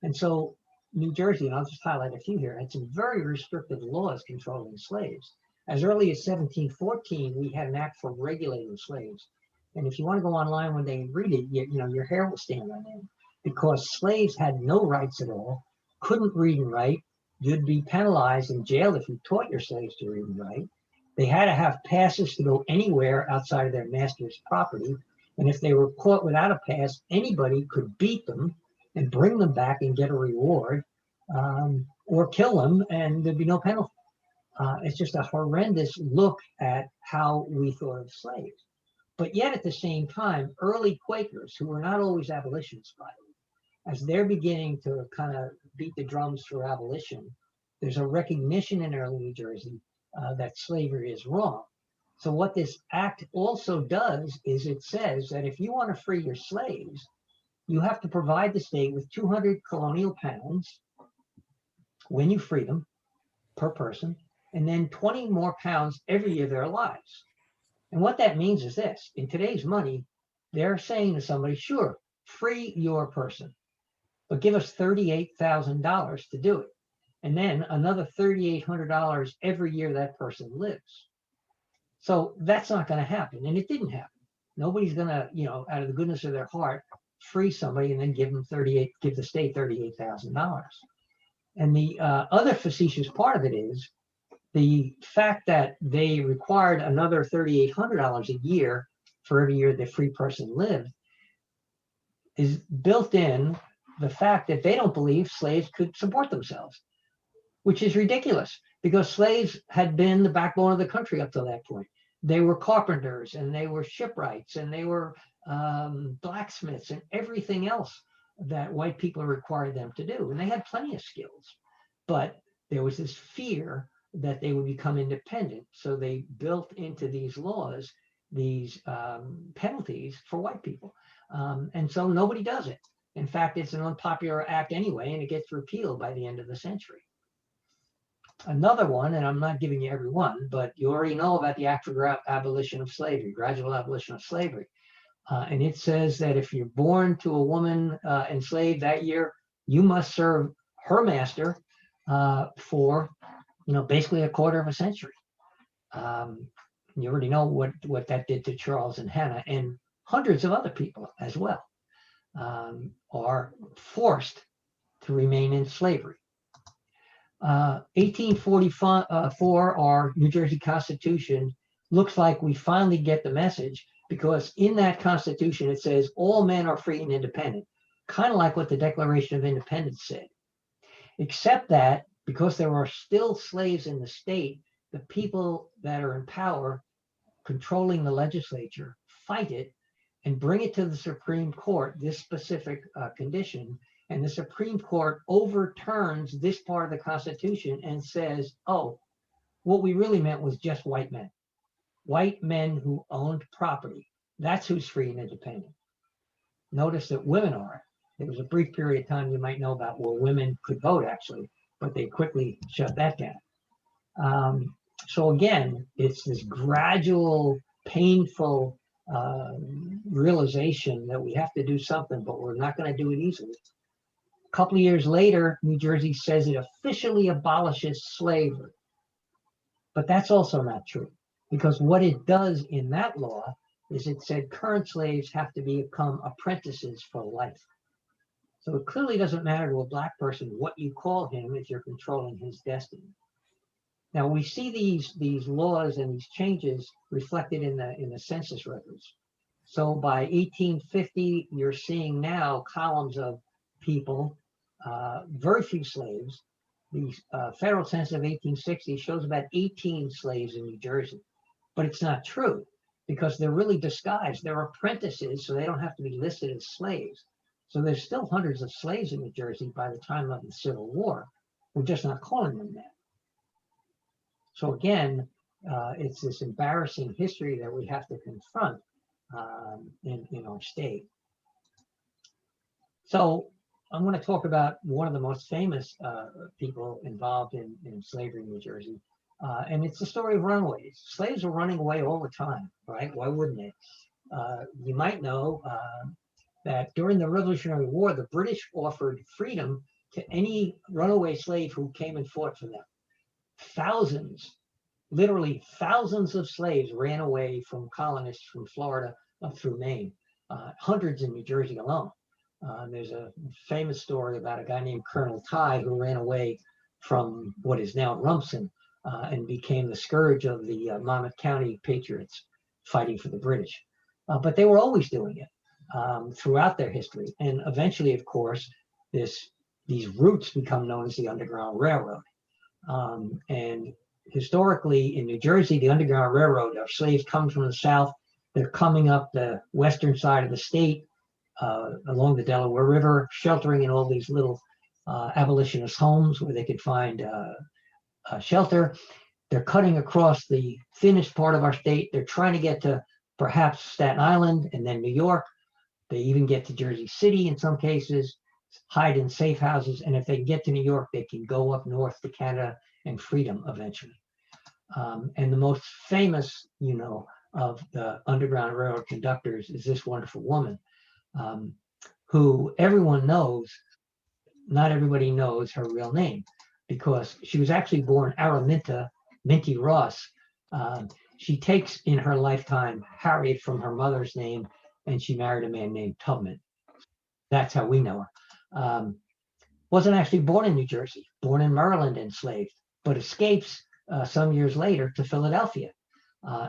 And so New Jersey, and I'll just highlight a few here, had some very restrictive laws controlling slaves. As early as 1714, we had an act for regulating slaves. And if you want to go online one day and read it, your hair will stand on end, because slaves had no rights at all, couldn't read and write. You'd be penalized in jail if you taught your slaves to read and write. They had to have passes to go anywhere outside of their master's property. And if they were caught without a pass, anybody could beat them and bring them back and get a reward, or kill them, and there'd be no penalty. It's just a horrendous look at how we thought of slaves. But yet at the same time, early Quakers, who were not always abolitionists, by the way, as they're beginning to kind of beat the drums for abolition, there's a recognition in early New Jersey that slavery is wrong. So what this act also does is it says that if you want to free your slaves, you have to provide the state with 200 colonial pounds when you free them per person, and then 20 more pounds every year of their lives. And what that means is this: in today's money, they're saying to somebody, sure, free your person, but give us $38,000 to do it. And then another $3,800 every year that person lives. So that's not going to happen. And it didn't happen. Nobody's going to, out of the goodness of their heart, free somebody and then give the state $38,000. And the other facetious part of it is the fact that they required another $3,800 a year for every year the free person lived is built in the fact that they don't believe slaves could support themselves, which is ridiculous because slaves had been the backbone of the country up to that point. They were carpenters and they were shipwrights and they were blacksmiths and everything else that white people required them to do. And they had plenty of skills, but there was this fear that they would become independent. So they built into these laws these penalties for white people. And so nobody does it. In fact, it's an unpopular act anyway, and it gets repealed by the end of the century. Another one, and I'm not giving you every one, but you already know about the Act for Abolition of Slavery, Gradual Abolition of Slavery. And it says that if you're born to a woman enslaved that year, you must serve her master for, basically a quarter of a century. You already know what that did to Charles and Hannah, and hundreds of other people as well are forced to remain in slavery. 1844, our New Jersey Constitution looks like we finally get the message, because in that Constitution it says all men are free and independent, kind of like what the Declaration of Independence said, except that because there are still slaves in the state, the people that are in power controlling the legislature fight it and bring it to the Supreme Court, this specific condition. And the Supreme Court overturns this part of the Constitution and says, oh, what we really meant was just white men who owned property. That's who's free and independent. Notice that women aren't. There was a brief period of time you might know about where women could vote, actually, but they quickly shut that down. So again, it's this gradual, painful realization that we have to do something, but we're not going to do it easily. A couple of years later, New Jersey says it officially abolishes slavery. But that's also not true, because what it does in that law is it said current slaves have to become apprentices for life. So it clearly doesn't matter to a black person what you call him if you're controlling his destiny. Now we see these laws and these changes reflected in the census records. So by 1850, you're seeing now columns of people, very few slaves. The federal census of 1860 shows about 18 slaves in New Jersey, but it's not true because they're really disguised. They're apprentices, so they don't have to be listed as slaves. So there's still hundreds of slaves in New Jersey by the time of the Civil War. We're just not calling them that. So again, it's this embarrassing history that we have to confront in our state. So I'm going to talk about one of the most famous people involved in slavery in New Jersey. And it's the story of runaways. Slaves are running away all the time, right? Why wouldn't they? You might know that during the Revolutionary War, the British offered freedom to any runaway slave who came and fought for them. Thousands, literally thousands of slaves ran away from colonists from Florida up through Maine, hundreds in New Jersey alone. There's a famous story about a guy named Colonel Ty who ran away from what is now Rumson and became the scourge of the Monmouth County Patriots fighting for the British. but they were always doing it throughout their history. And eventually, of course, these routes become known as the Underground Railroad. And historically in New Jersey, the Underground Railroad, our slaves come from the South. They're coming up the western side of the state along the Delaware River, sheltering in all these little abolitionist homes where they could find shelter. They're cutting across the thinnest part of our state. They're trying to get to perhaps Staten Island and then New York. They even get to Jersey City in some cases, hide in safe houses. And if they get to New York, they can go up north to Canada and freedom eventually. And the most famous, of the Underground Railroad conductors is this wonderful woman who everyone knows. Not everybody knows her real name because she was actually born Araminta Minty Ross. She takes in her lifetime Harriet from her mother's name, and she married a man named Tubman. That's how we know her. Wasn't actually born in New Jersey, born in Maryland, enslaved, but escapes some years later to Philadelphia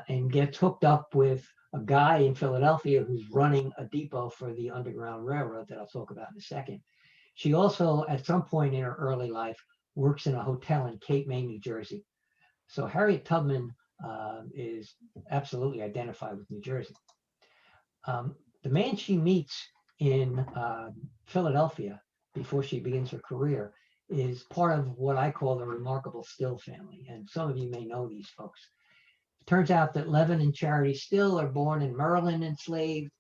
and gets hooked up with a guy in Philadelphia who's running a depot for the Underground Railroad that I'll talk about in a second. She also, at some point in her early life, works in a hotel in Cape May, New Jersey. So Harriet Tubman is absolutely identified with New Jersey. The man she meets in Philadelphia before she begins her career is part of what I call the remarkable Still family. And some of you may know these folks. It turns out that Levin and Charity Still are born in Maryland enslaved.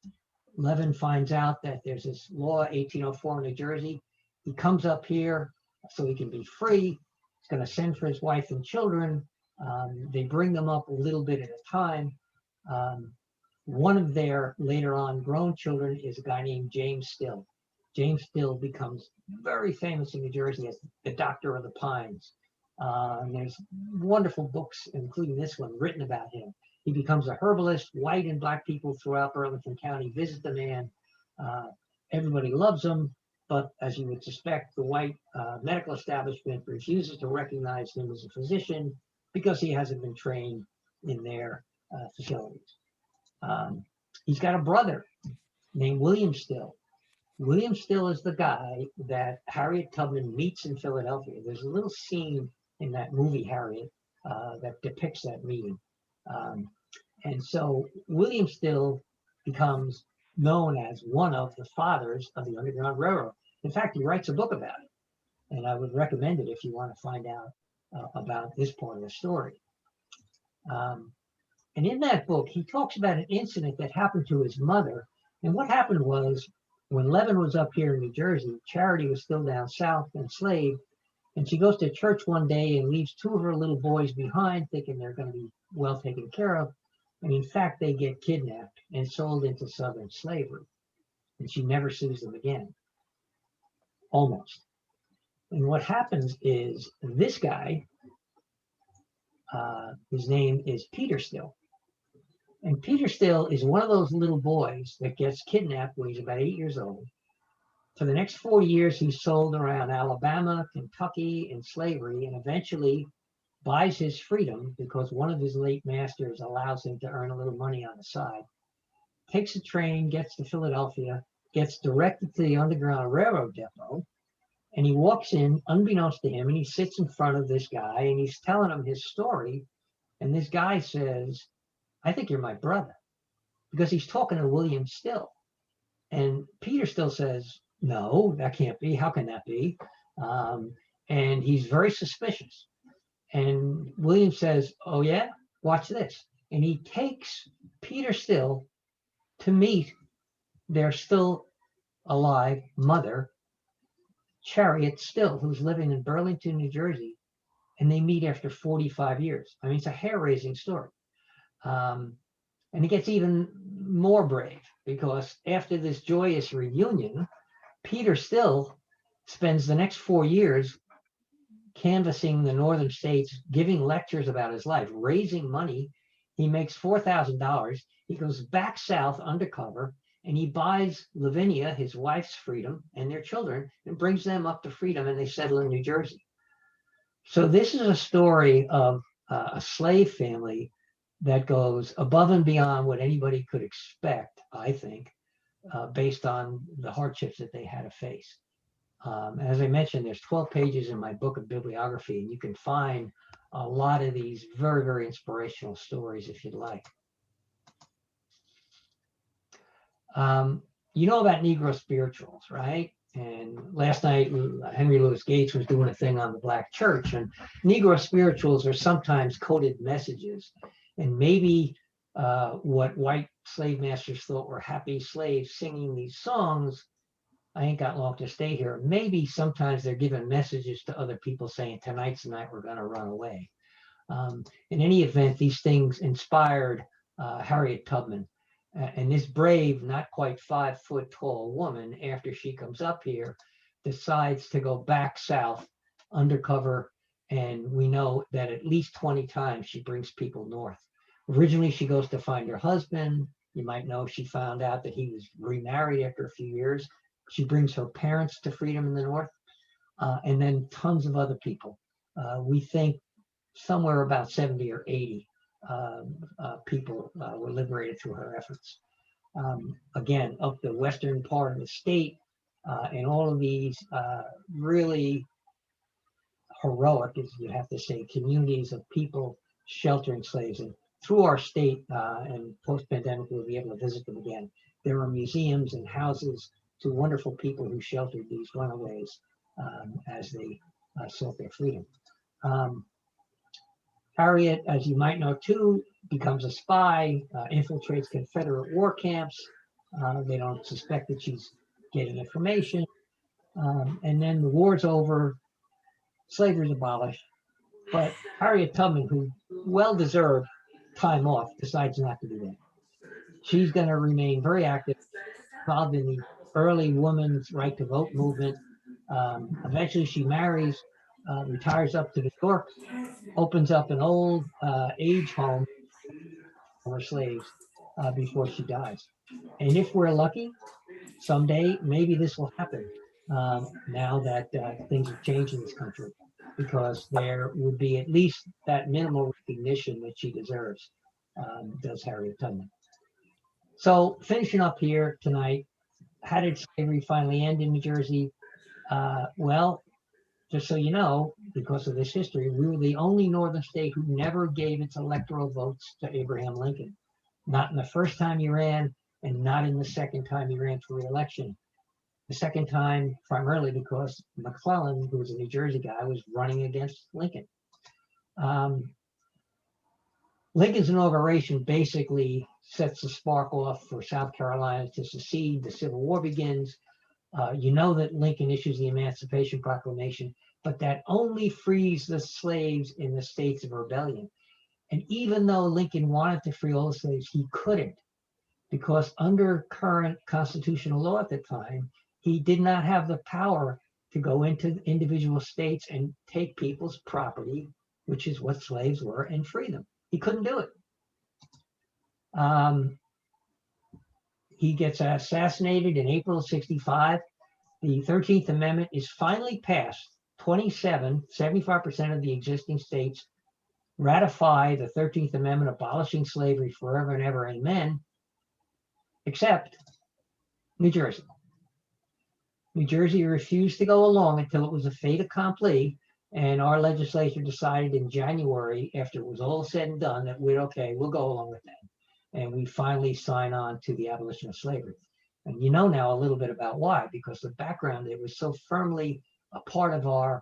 Levin finds out that there's this law, 1804 in New Jersey. He comes up here so he can be free. He's going to send for his wife and children. They bring them up a little bit at a time. One of their later on grown children is a guy named James Still. James Still becomes very famous in New Jersey as the Doctor of the Pines. There's wonderful books, including this one, written about him. He becomes a herbalist. White and black people throughout Burlington County visit the man. Everybody loves him, but as you would suspect, the white medical establishment refuses to recognize him as a physician because he hasn't been trained in their facilities. He's got a brother named William Still. William Still is the guy that Harriet Tubman meets in Philadelphia. There's a little scene in that movie, Harriet, that depicts that meeting. And so William Still becomes known as one of the fathers of the Underground Railroad. In fact, he writes a book about it, and I would recommend it if you want to find out about this part of the story. And in that book, he talks about an incident that happened to his mother. And what happened was, when Levin was up here in New Jersey, Charity was still down south, enslaved, and she goes to church one day and leaves two of her little boys behind, thinking they're going to be well taken care of. And in fact, they get kidnapped and sold into Southern slavery. And she never sees them again. Almost. And what happens is this guy, his name is Peter Still. And Peter Still is one of those little boys that gets kidnapped when he's about 8 years old. For the next 4 years, he's sold around Alabama, Kentucky, in slavery, and eventually buys his freedom because one of his late masters allows him to earn a little money on the side. Takes a train, gets to Philadelphia, gets directed to the Underground Railroad depot, and he walks in, unbeknownst to him, and he sits in front of this guy, and he's telling him his story. And this guy says, "I think you're my brother," because he's talking to William Still. And Peter Still says, "No, that can't be. How can that be?" And he's very suspicious. And William says, "Oh yeah, watch this." And he takes Peter Still to meet their still alive mother, Harriet Still, who's living in Burlington, New Jersey. And they meet after 45 years. I mean, it's a hair-raising story. And it gets even more brave because after this joyous reunion, Peter Still spends the next 4 years canvassing the northern states, giving lectures about his life, raising money. He makes $4,000. He goes back south undercover, and he buys Lavinia, his wife's freedom, and their children, and brings them up to freedom, and they settle in New Jersey. So this is a story of a slave family that goes above and beyond what anybody could expect, I think, based on the hardships that they had to face. As I mentioned, there's 12 pages in my book of bibliography, and you can find a lot of these very, very inspirational stories if you'd like. You know about Negro spirituals, right? And last night, Henry Louis Gates was doing a thing on the Black church, and Negro spirituals are sometimes coded messages. And maybe what white slave masters thought were happy slaves singing these songs, I ain't got long to stay here. Maybe sometimes they're giving messages to other people saying, tonight's the night we're going to run away. In any event, these things inspired Harriet Tubman. And this brave, not quite 5 foot tall woman, after she comes up here, decides to go back south undercover. And we know that at least 20 times she brings people north. Originally, she goes to find her husband. You might know she found out that he was remarried after a few years. She brings her parents to freedom in the north, and then tons of other people. We think somewhere about 70 or 80 people were liberated through her efforts. Again, up the western part of the state, and all of these really heroic, as you have to say, communities of people sheltering slaves. And through our state, and post-pandemic, we'll be able to visit them again. There are museums and houses to wonderful people who sheltered these runaways as they sought their freedom. Harriet, as you might know too, becomes a spy, infiltrates Confederate war camps. They don't suspect that she's getting information. And then the war's over, slavery's abolished. But Harriet Tubman, who well-deserved time off, decides not to do that. She's going to remain very active, involved in the early women's right to vote movement. Eventually she marries, retires up to New York, opens up an old age home for slaves before she dies. And if we're lucky, someday maybe this will happen now that things have changed in this country, because there would be at least that minimal recognition that she deserves, does Harriet Tubman. So finishing up here tonight, how did slavery finally end in New Jersey? Well, just so you know, because of this history, we were the only northern state who never gave its electoral votes to Abraham Lincoln. Not in the first time he ran, and not in the second time he ran for re-election. The second time, primarily because McClellan, who was a New Jersey guy, was running against Lincoln. Lincoln's inauguration basically sets the spark off for South Carolina to secede. The Civil War begins. You know that Lincoln issues the Emancipation Proclamation, but that only frees the slaves in the states of rebellion. And even though Lincoln wanted to free all the slaves, he couldn't, because under current constitutional law at the time, he did not have the power to go into individual states and take people's property, which is what slaves were, and free them. He couldn't do it. He gets assassinated in April of '65. The 13th Amendment is finally passed. 75% of the existing states ratify the 13th Amendment, abolishing slavery forever and ever, amen, except New Jersey. New Jersey refused to go along until it was a fait accompli, and our legislature decided in January, after it was all said and done, that we'll go along with that. And we finally sign on to the abolition of slavery. And you know now a little bit about why, because the background, it was so firmly a part of our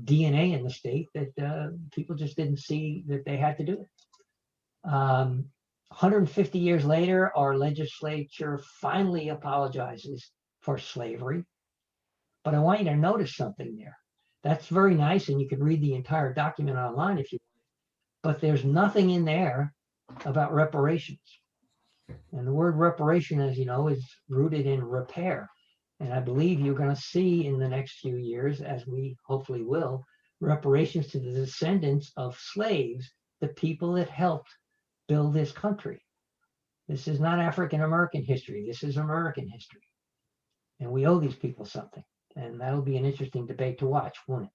DNA in the state that people just didn't see that they had to do it. 150 years later, our legislature finally apologizes for slavery. But I want you to notice something there. That's very nice, and you can read the entire document online if you want. But there's nothing in there about reparations. And the word reparation, as you know, is rooted in repair. And I believe you're going to see in the next few years, as we hopefully will, reparations to the descendants of slaves, the people that helped build this country. This is not African American history. This is American history. And we owe these people something. And that'll be an interesting debate to watch, won't it?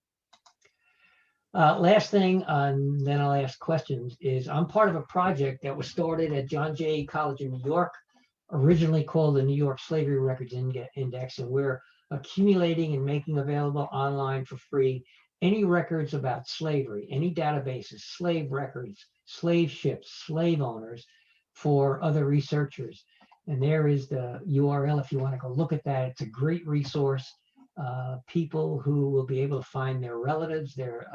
Last thing, and then I'll ask questions, is I'm part of a project that was started at John Jay College in New York, originally called the New York Slavery Records Index, and we're accumulating and making available online for free any records about slavery, any databases, slave records, slave ships, slave owners, for other researchers. And there is the URL if you want to go look at that. It's a great resource. People who will be able to find their relatives, their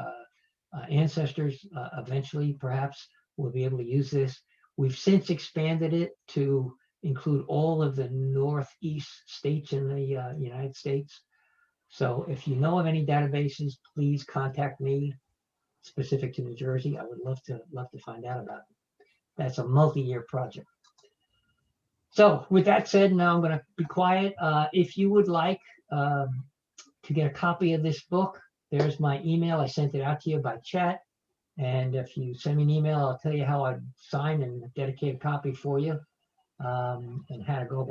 ancestors, eventually perhaps will be able to use this. We've since expanded it to include all of the Northeast states in the United States. So if you know of any databases, please contact me specific to New Jersey. I would love to find out about it. That's a multi-year project. So with that said, now I'm going to be quiet. If you would like to get a copy of this book, there's my email. I sent it out to you by chat. And if you send me an email, I'll tell you how I sign and dedicate a copy for you, and how to go about